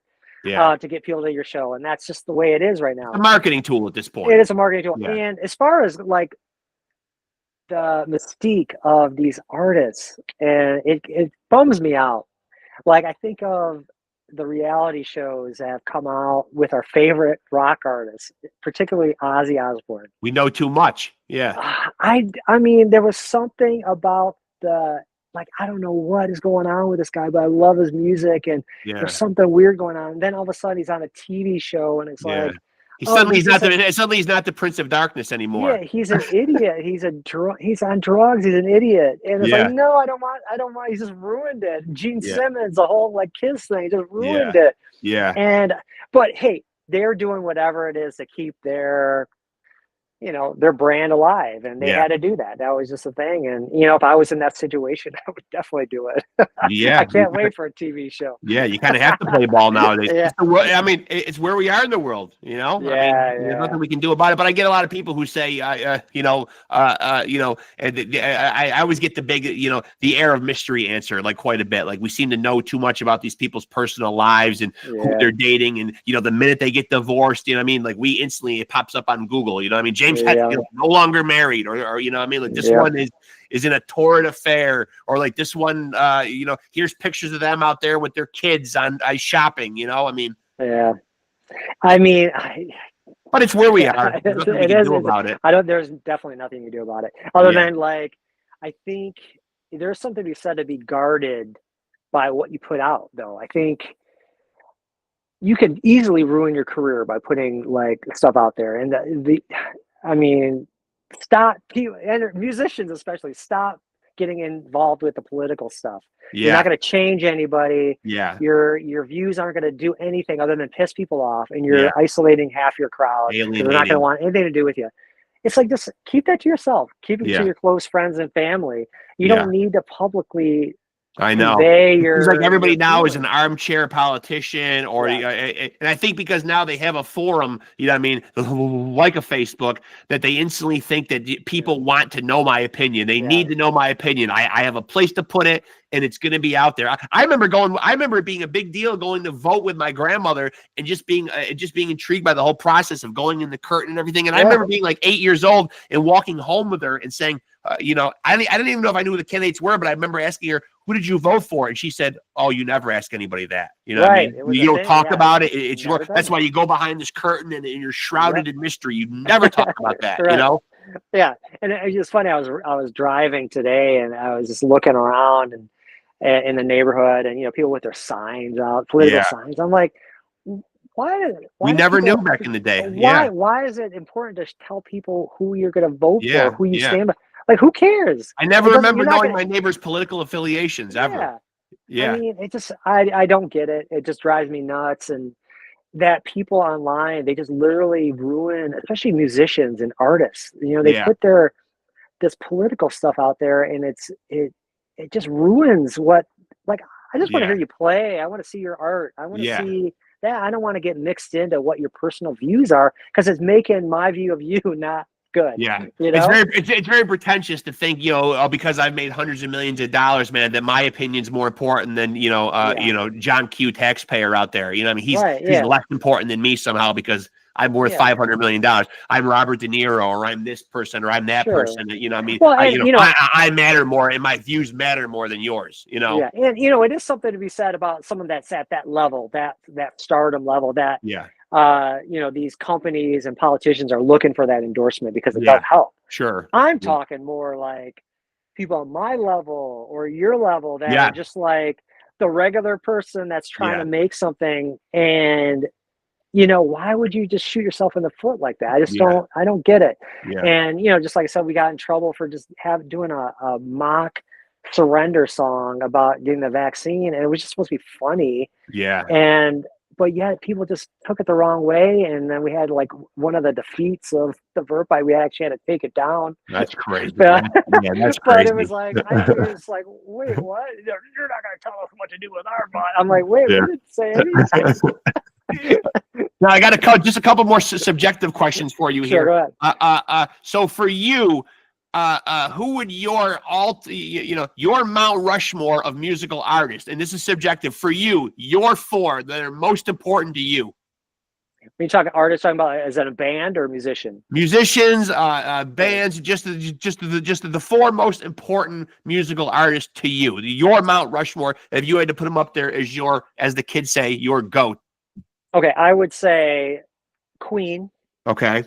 Speaker 1: Yeah.
Speaker 2: to get people to your show, and that's just the way it is right now.
Speaker 1: A marketing tool at this point.
Speaker 2: It is a marketing tool.
Speaker 1: Yeah.
Speaker 2: And as far as like the mystique of these artists, and it bums me out. Like, I think of the reality shows that have come out with our favorite rock artists, particularly Ozzy Osbourne.
Speaker 1: We know too much. Yeah.
Speaker 2: I mean, there was something about like, I don't know what is going on with this guy, but I love his music, and there's something weird going on. And then all of a sudden he's on a TV show, and it's like,
Speaker 1: suddenly he's not the Prince of Darkness anymore.
Speaker 2: Yeah, he's an idiot. He's on drugs. He's an idiot. And it's like, no, I don't want. He's just ruined it. Gene Simmons, the whole like Kiss thing, just ruined it.
Speaker 1: Yeah.
Speaker 2: But hey, they're doing whatever it is to keep their brand alive, and they had to do that. That was just a thing. And if I was in that situation, I would definitely do it.
Speaker 1: Yeah,
Speaker 2: I can't wait for a TV show.
Speaker 1: Yeah, you kind of have to play ball nowadays. I mean, it's where we are in the world. There's nothing we can do about it. But I get a lot of people who say, I always get the big, the air of mystery answer, like, quite a bit. Like, we seem to know too much about these people's personal lives and who they're dating, and the minute they get divorced, like, we instantly, it pops up on Google. James Hetfield, no longer married, or like, this one is in a torrid affair, or like this one, here's pictures of them out there with their kids on shopping.
Speaker 2: Yeah,
Speaker 1: but it's where we are. There's nothing we can do about it.
Speaker 2: There's definitely nothing you can do about it, other than, like, I think there's something to be said to be guarded by what you put out, though. I think you can easily ruin your career by putting like stuff out there, and stop, and musicians especially, stop getting involved with the political stuff. You're not going to change anybody. Your views aren't going to do anything other than piss people off, and you're isolating half your crowd. They're not going to want anything to do with you. It's like, just keep that to yourself. Keep it to your close friends and family. You don't need to publicly.
Speaker 1: I know. It's like everybody now is an armchair politician, or and I think because now they have a forum, like a Facebook, that they instantly think that people want to know my opinion. They need to know my opinion. I have a place to put it, and it's going to be out there. I remember it being a big deal going to vote with my grandmother, and just being intrigued by the whole process of going in the curtain and everything. And I remember being like 8 years old and walking home with her and saying, I didn't even know if I knew who the candidates were, but I remember asking her, "Who did you vote for?" And she said, "Oh, you never ask anybody that. What I mean? You don't talk about it. It's your. That's why you go behind this curtain, and you're shrouded in mystery. You never talk about that.
Speaker 2: Yeah, and it's just funny. I was driving today, and I was just looking around and in the neighborhood, and people with their signs out, political signs. I'm like, why
Speaker 1: we never knew back in the day.
Speaker 2: Why is it important to tell people who you're going to vote for, who you stand by? Like, who cares?
Speaker 1: I never remember knowing my neighbor's political affiliations ever.
Speaker 2: I mean, it just, I don't get it. It just drives me nuts. And that people online, they just literally ruin, especially musicians and artists. They put this political stuff out there, and it just ruins what, like, I just want to hear you play. I want to see your art. I want to see that. I don't want to get mixed into what your personal views are, because it's making my view of you not good.
Speaker 1: It's very pretentious to think, because I've made hundreds of millions of dollars, man, that my opinion's more important than John Q, taxpayer out there. He's less important than me somehow because I'm worth $500 million. I'm Robert De Niro, or I'm this person, or I'm that person. I matter more, and my views matter more than yours. And
Speaker 2: it is something to be said about someone that's at that level, that stardom level, that these companies and politicians are looking for that endorsement, because it does help.
Speaker 1: Sure.
Speaker 2: I'm talking more like people on my level or your level that are just like the regular person that's trying to make something. And why would you just shoot yourself in the foot like that? I just don't get it. And just like I said, we got in trouble for just doing a mock surrender song about getting the vaccine, and it was just supposed to be funny. But yet people just took it the wrong way, and then we had like one of the defeats of the VERVE PIPE. We actually had to take it down.
Speaker 1: That's crazy.
Speaker 2: That's
Speaker 1: crazy.
Speaker 2: But it was like, it's like, wait, what? You're not going to tell us what to do with our butt. I'm like, wait, we didn't say anything.
Speaker 1: Now I got just a couple more subjective questions for you
Speaker 2: Sure,
Speaker 1: here.
Speaker 2: go ahead.
Speaker 1: So for you, who would your your Mount Rushmore of musical artists, and this is subjective for you, your four that are most important to you?
Speaker 2: When you talking artists, talking about is that a band or a musician?
Speaker 1: Musicians, bands, just the four most important musical artists to you. Your Mount Rushmore, if you had to put them up there as as the kids say, your GOAT.
Speaker 2: Okay, I would say Queen.
Speaker 1: Okay.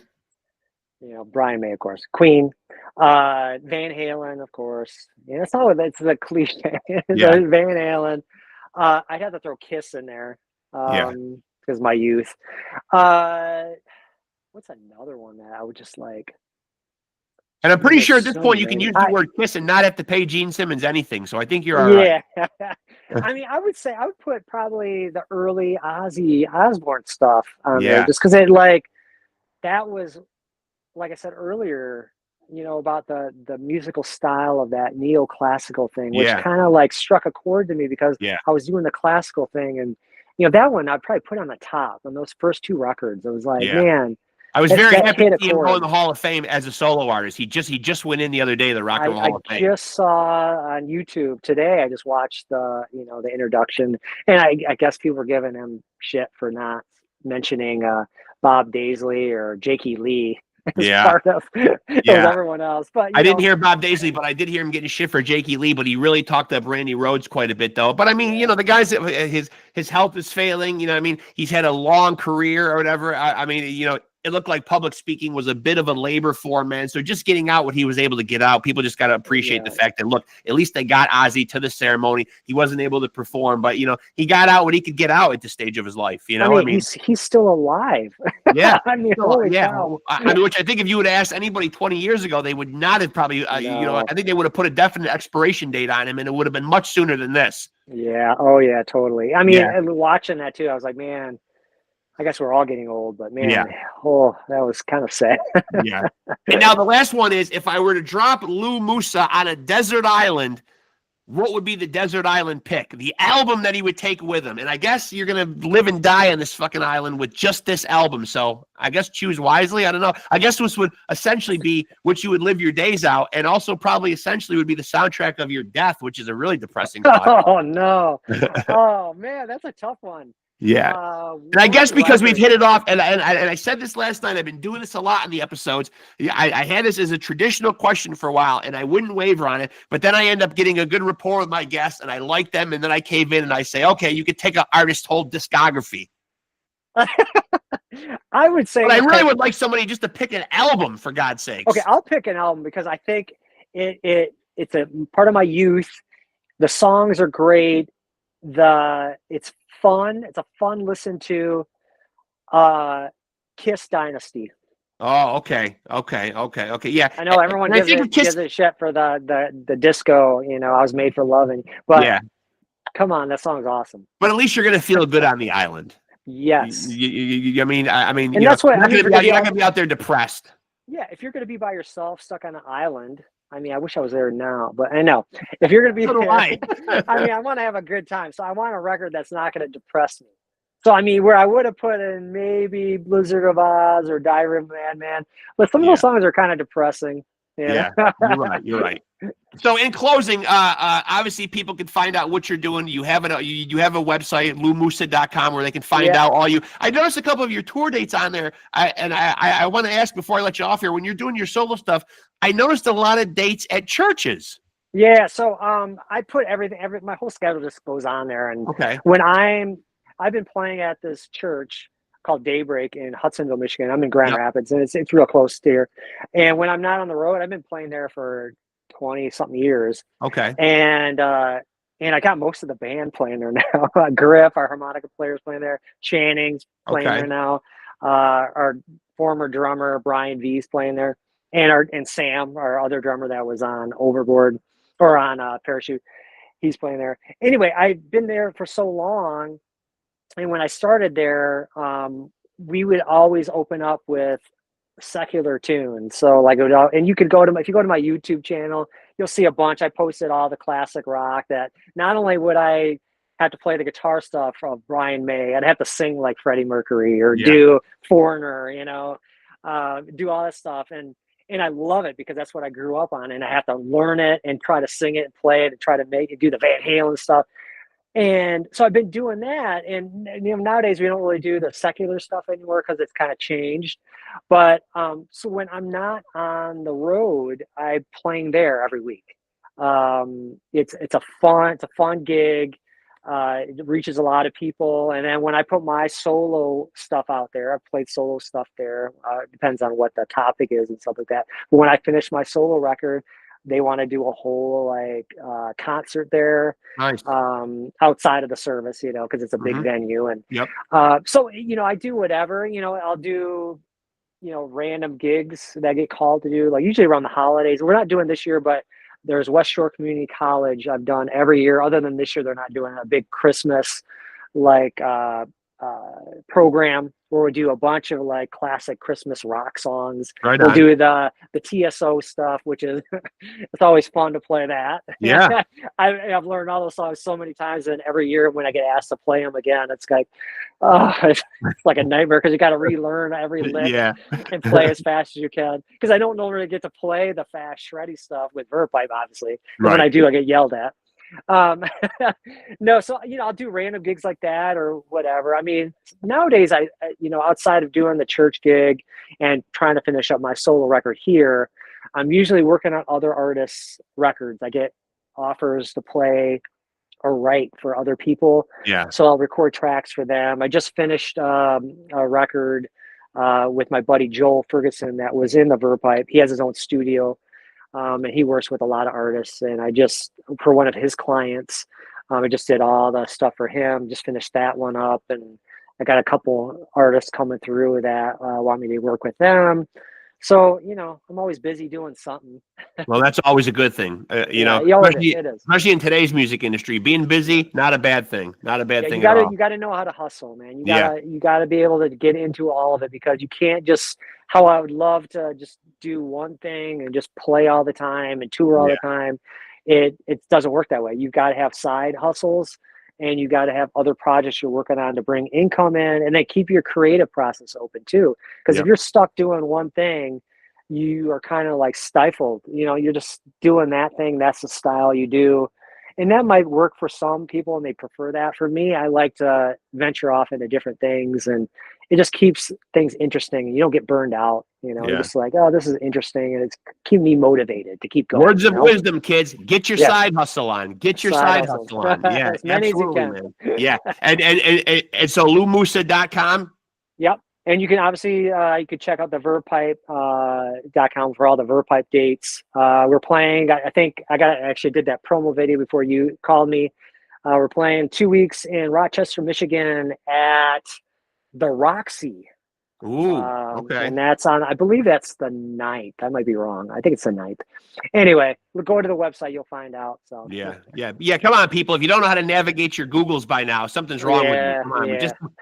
Speaker 2: You know, Brian May, of course. Queen. Van Halen, of course. Yeah, it's the cliche.
Speaker 1: Yeah.
Speaker 2: Van Halen. I'd have to throw Kiss in there.
Speaker 1: Yeah.
Speaker 2: Because my youth. What's another one that I would just like?
Speaker 1: And I'm pretty
Speaker 2: There's
Speaker 1: sure at this
Speaker 2: so
Speaker 1: point you can
Speaker 2: many.
Speaker 1: use the word Kiss and not have to pay Gene Simmons anything. So I think you're all right.
Speaker 2: Yeah. I mean, I would say I would put probably the early Ozzy Osbourne stuff on there,
Speaker 1: Yeah.
Speaker 2: just because that was, like I said earlier, you know, about the musical style of that neoclassical thing, which
Speaker 1: Yeah.
Speaker 2: kind of like struck a chord to me because
Speaker 1: Yeah.
Speaker 2: I was doing the classical thing, and you know that one I'd probably put on the top on those first two records. It was like,
Speaker 1: Yeah.
Speaker 2: man,
Speaker 1: I was very
Speaker 2: that
Speaker 1: happy
Speaker 2: hit
Speaker 1: to
Speaker 2: a
Speaker 1: see him go in
Speaker 2: chord.
Speaker 1: the Hall of Fame as a solo artist. He just went in the other day, the Rock and Roll
Speaker 2: I
Speaker 1: Hall of Fame.
Speaker 2: just saw on YouTube today. I just watched the introduction, and I guess people were giving him shit for not mentioning Bob Daisley or Jakey Lee as
Speaker 1: Yeah.
Speaker 2: part of it was
Speaker 1: Yeah.
Speaker 2: everyone else. But
Speaker 1: I didn't hear Bob Daisley, but I did hear him getting shit for Jakey Lee, but he really talked up Randy Rhoads quite a bit, though. But I mean, you know, the guy's his health is failing. You know, I mean, he's had a long career or whatever. I mean, you know, it looked like public speaking was a bit of a labor for him, man. So just getting out what he was able to get out, people just got to appreciate the fact that, look, at least they got Ozzy to the ceremony. He wasn't able to perform, but, you know, he got out what he could get out at this stage of his life. You know,
Speaker 2: I mean he's still alive.
Speaker 1: yeah.
Speaker 2: I mean, holy cow.
Speaker 1: I mean, which I think if you would ask anybody 20 years ago, they would not have probably, you know, I think they would have put a definite expiration date on him, and it would have been much sooner than this.
Speaker 2: Yeah. Oh, yeah, totally. I mean, and watching that too, I was like, man, I guess we're all getting old, but man, oh, that was kind of sad.
Speaker 1: Yeah. And now the last one is, if I were to drop LOU MUSA on a desert island, what would be the desert island pick? The album that he would take with him. And I guess you're going to live and die on this fucking island with just this album. So I guess choose wisely. I don't know. I guess this would essentially be what you would live your days out, and also probably essentially would be the soundtrack of your death, which is a really depressing thought.
Speaker 2: Oh, no. Oh, man, that's a tough one.
Speaker 1: Yeah. And I guess because we've hit it off, and I said this last night, I've been doing this a lot in the episodes. I had this as a traditional question for a while, and I wouldn't waver on it. But then I end up getting a good rapport with my guests, and I like them, and then I cave in and I say, okay, you could take an artist's whole discography.
Speaker 2: I would say,
Speaker 1: but I really would like somebody just to pick an album, for God's sakes.
Speaker 2: Okay, I'll pick an album because I think it's a part of my youth. The songs are great. It's fun. It's a fun listen to. Kiss Dynasty.
Speaker 1: Oh, okay. Yeah,
Speaker 2: I know everyone gives it shit for the disco. You know, I was made for loving, but yeah, come on, that song's awesome.
Speaker 1: But at least you're gonna feel good on the island.
Speaker 2: Yes.
Speaker 1: I mean,
Speaker 2: and that's what
Speaker 1: you're not gonna be out there depressed.
Speaker 2: Yeah, if you're gonna be by yourself, stuck on an island. I mean, I wish I was there now, but I know if you're going to be there, I mean, I want to have a good time. So I want a record that's not going to depress me. So, I mean, where I would have put in maybe Blizzard of Oz or Diary of a Madman, but some of those songs are kind of depressing.
Speaker 1: Yeah, you're right. So in closing, obviously people can find out what you're doing. You have you have a website, loumusa.com, where they can find out all you. I noticed a couple of your tour dates on there. I want to ask before I let you off here, when you're doing your solo stuff, I noticed a lot of dates at churches.
Speaker 2: Yeah, so I put my whole schedule just goes on there, and when I've been playing at this church called Daybreak in Hudsonville, Michigan. I'm in Grand Rapids, and it's real close to here. And when I'm not on the road, I've been playing there for 20-something years.
Speaker 1: Okay.
Speaker 2: And I got most of the band playing there now. Griff, our harmonica player's playing there. Channing's playing there now. Our former drummer Brian V's playing there, and Sam, our other drummer that was on Overboard or on Parachute, he's playing there. Anyway, I've been there for so long. And when I started there, we would always open up with secular tunes. So like, and you could if you go to my YouTube channel, you'll see a bunch. I posted all the classic rock that not only would I have to play the guitar stuff of Brian May. I'd have to sing like Freddie Mercury or
Speaker 1: Yeah.
Speaker 2: do Foreigner, you know, do all that stuff. And I love it because that's what I grew up on, and I have to learn it and try to sing it and play it and try to make it, do the Van Halen stuff. And so I've been doing that, and you know, nowadays we don't really do the secular stuff anymore because it's kind of changed. But so when I'm not on the road, I'm playing there every week. It's a fun gig. It reaches a lot of people, and then when I put my solo stuff out there, I've played solo stuff there. It depends on what the topic is and stuff like that. But when I finish my solo record, they want to do a whole like concert there.
Speaker 1: Nice.
Speaker 2: Outside of the service, you know, because it's a big venue. And
Speaker 1: Yep.
Speaker 2: so, you know, I do whatever, you know, I'll do, you know, random gigs that I get called to do, like usually around the holidays. We're not doing this year, but there's West Shore Community College I've done every year. Other than this year, they're not doing a big Christmas like program where we do a bunch of like classic Christmas rock songs.
Speaker 1: Right
Speaker 2: we'll
Speaker 1: on.
Speaker 2: do the TSO stuff, which is it's always fun to play that.
Speaker 1: Yeah.
Speaker 2: I've learned all those songs so many times, and every year when I get asked to play them again, it's like, oh, it's like a nightmare because you got to relearn every lick
Speaker 1: Yeah.
Speaker 2: and play as fast as you can. Because I don't normally get to play the fast shreddy stuff with VERVE pipe, obviously. And when I do, I get yelled at. No, so you know, I'll do random gigs like that or whatever. I mean, nowadays I you know, outside of doing the church gig and trying to finish up my solo record here, I'm usually working on other artists' records. I get offers to play or write for other people.
Speaker 1: Yeah.
Speaker 2: So I'll record tracks for them. I just finished a record with my buddy Joel Ferguson that was in the VERVE pipe. He has his own studio. And he works with a lot of artists, and I just, for one of his clients, I just did all the stuff for him, just finished that one up, and I got a couple artists coming through that want me to work with them. So, you know, I'm always busy doing something.
Speaker 1: Well, that's always a good thing, you know,
Speaker 2: it is.
Speaker 1: especially in today's music industry. Being busy, not a bad thing. Not a bad thing
Speaker 2: at all.
Speaker 1: all.
Speaker 2: You gotta know how to hustle, man. You gotta be able to get into all of it, because you can't just, how I would love to just do one thing and just play all the time and tour all the time. It doesn't work that way. You've got to have side hustles, and you got to have other projects you're working on to bring income in, and then keep your creative process open too. Because if you're stuck doing one thing, you are kind of like stifled. You know, you're just doing that thing. That's the style you do. And that might work for some people and they prefer that. For me, I like to venture off into different things, and it just keeps things interesting. You don't get burned out. You know, you're just like, oh, this is interesting. And it's keeping me motivated to keep going.
Speaker 1: Words of wisdom, kids. Get your side hustle on. Get your side hustle on. Yeah,
Speaker 2: as many
Speaker 1: absolutely,
Speaker 2: as you can.
Speaker 1: man. Yeah. And so LOUMUSA.com.
Speaker 2: Yep. And you can obviously, you could check out the vervepipe.com for all the VERVE pipe dates. We're playing, I think I actually did that promo video before you called me. We're playing 2 weeks in Rochester, Michigan at the Roxy.
Speaker 1: Ooh, okay.
Speaker 2: And that's on, I believe that's the 9th. I might be wrong. I think it's the 9th. Anyway, we'll go to the website. You'll find out. So
Speaker 1: yeah. Come on, people. If you don't know how to navigate your Googles by now, something's wrong with you. Come on.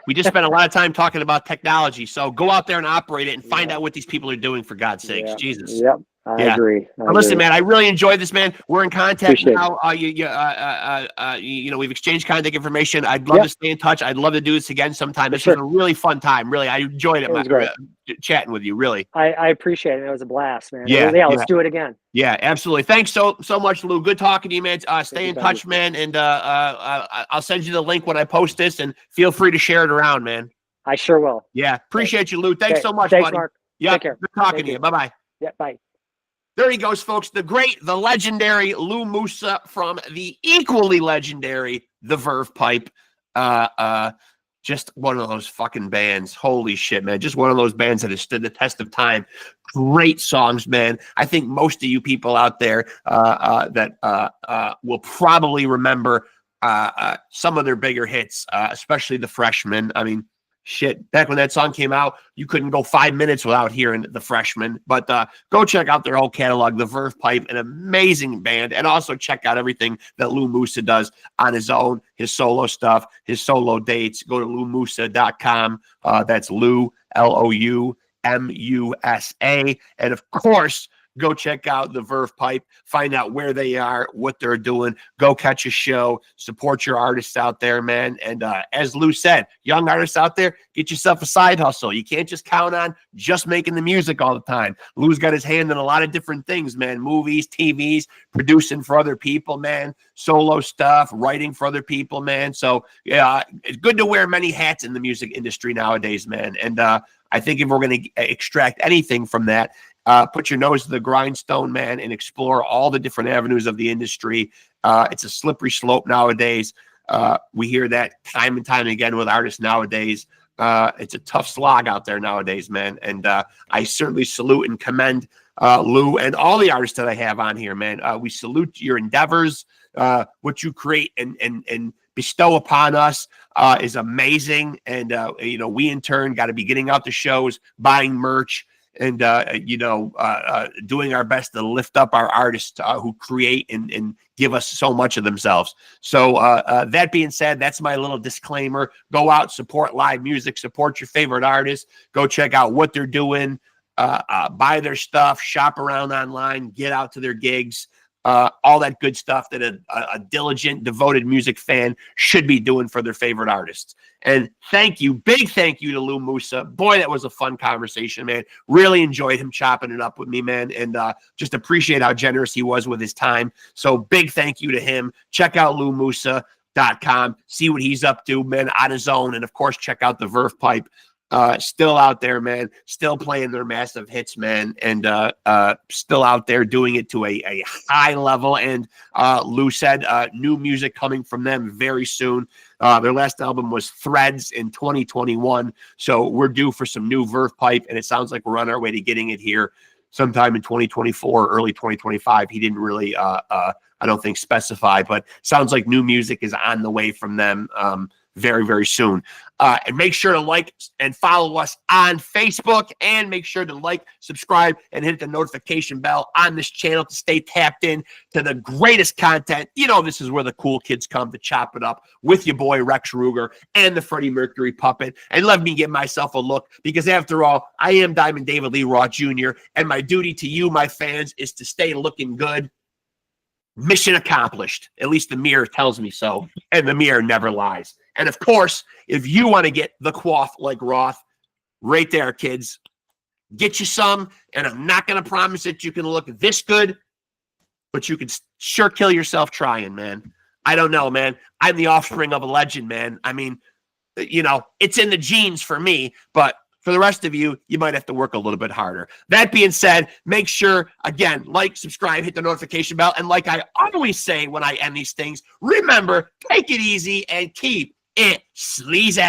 Speaker 1: We just spent a lot of time talking about technology. So go out there and operate it and find out what these people are doing, for God's sakes. Jesus.
Speaker 2: Yep. I agree.
Speaker 1: Listen, man, I really enjoyed this, man. We're in contact now. You know, we've exchanged contact information. I'd love to stay in touch. I'd love to do this again sometime. This was a really fun time. Really, I enjoyed it. Chatting with you. Really,
Speaker 2: I appreciate it. It was a blast, man.
Speaker 1: Yeah,
Speaker 2: let's do it again.
Speaker 1: Yeah, absolutely. Thanks so much, Lou. Good talking to you, man. Stay in touch, man. And I'll send you the link when I post this, and feel free to share it around, man.
Speaker 2: I sure will.
Speaker 1: Yeah, appreciate you, Lou. Thanks so much,
Speaker 2: Thanks,
Speaker 1: buddy.
Speaker 2: Mark.
Speaker 1: Yeah,
Speaker 2: Take care.
Speaker 1: Good talking to you. Bye-bye.
Speaker 2: Yeah, bye.
Speaker 1: There he goes, folks. The great, the legendary LOU MUSA from the equally legendary The VERVE Pipe. Just one of those fucking bands. Holy shit, man. Just one of those bands that has stood the test of time. Great songs, man. I think most of you people out there that will probably remember some of their bigger hits, especially The Freshman. I mean, shit, back when that song came out, you couldn't go 5 minutes without hearing The Freshman. But go check out their whole catalog, The VERVE Pipe, an amazing band. And also check out everything that LOU MUSA does on his own, his solo stuff, his solo dates. Go to LOUMUSA.com. That's Lou, LOUMUSA. And of course, go check out the Verve Pipe, find out where they are, what they're doing, go catch a show, support your artists out there, man. And as Lou said, young artists out there, get yourself a side hustle. You can't just count on just making the music all the time. Lou's got his hand in a lot of different things, man. Movies, TVs, producing for other people, man. Solo stuff, writing for other people, man. So yeah, it's good to wear many hats in the music industry nowadays, man. And I think if we're going to extract anything from that, put your nose to the grindstone, man, and explore all the different avenues of the industry. It's a slippery slope nowadays. We hear that time and time again with artists nowadays. It's a tough slog out there nowadays, man. And I certainly salute and commend Lou and all the artists that I have on here, man. We salute your endeavors. What you create and bestow upon us is amazing. And, you know, we in turn got to be getting out the shows, buying merch, and, you know, doing our best to lift up our artists who create and give us so much of themselves. So that being said, that's my little disclaimer. Go out, support live music, support your favorite artists, go check out what they're doing, buy their stuff, shop around online, get out to their gigs. All that good stuff that a diligent, devoted music fan should be doing for their favorite artists. And thank you, big thank you to LOU MUSA. Boy, that was a fun conversation, man. Really enjoyed him chopping it up with me, man, and just appreciate how generous he was with his time. So big thank you to him. Check out LouMusa.com. See what he's up to, man, on his own. And, of course, check out the Verve Pipe. Still out there, man, still playing their massive hits, man, and still out there doing it to a high level. And Lou said new music coming from them very soon. Their last album was Threads in 2021, so we're due for some new Verve Pipe, and it sounds like we're on our way to getting it here sometime in 2024, early 2025. He didn't really, I don't think, specify, but sounds like new music is on the way from them very, very soon. And make sure to like and follow us on Facebook, and make sure to like, subscribe, and hit the notification bell on this channel to stay tapped in to the greatest content. You know, this is where the cool kids come to chop it up with your boy Rexx Ruger and the Freddie Mercury puppet. And let me give myself a look, because after all, I am Diamond David Lee Roth Jr., and my duty to you, my fans, is to stay looking good. Mission accomplished. At least the mirror tells me so, and the mirror never lies. And of course, if you want to get the quaff like Roth, right there, kids, get you some. And I'm not going to promise that you can look this good, but you can sure kill yourself trying, man. I don't know, man. I'm the offspring of a legend, man. I mean, you know, it's in the genes for me, but for the rest of you, you might have to work a little bit harder. That being said, make sure, again, like, subscribe, hit the notification bell. And like I always say when I end these things, remember, take it easy and keep it sleazy.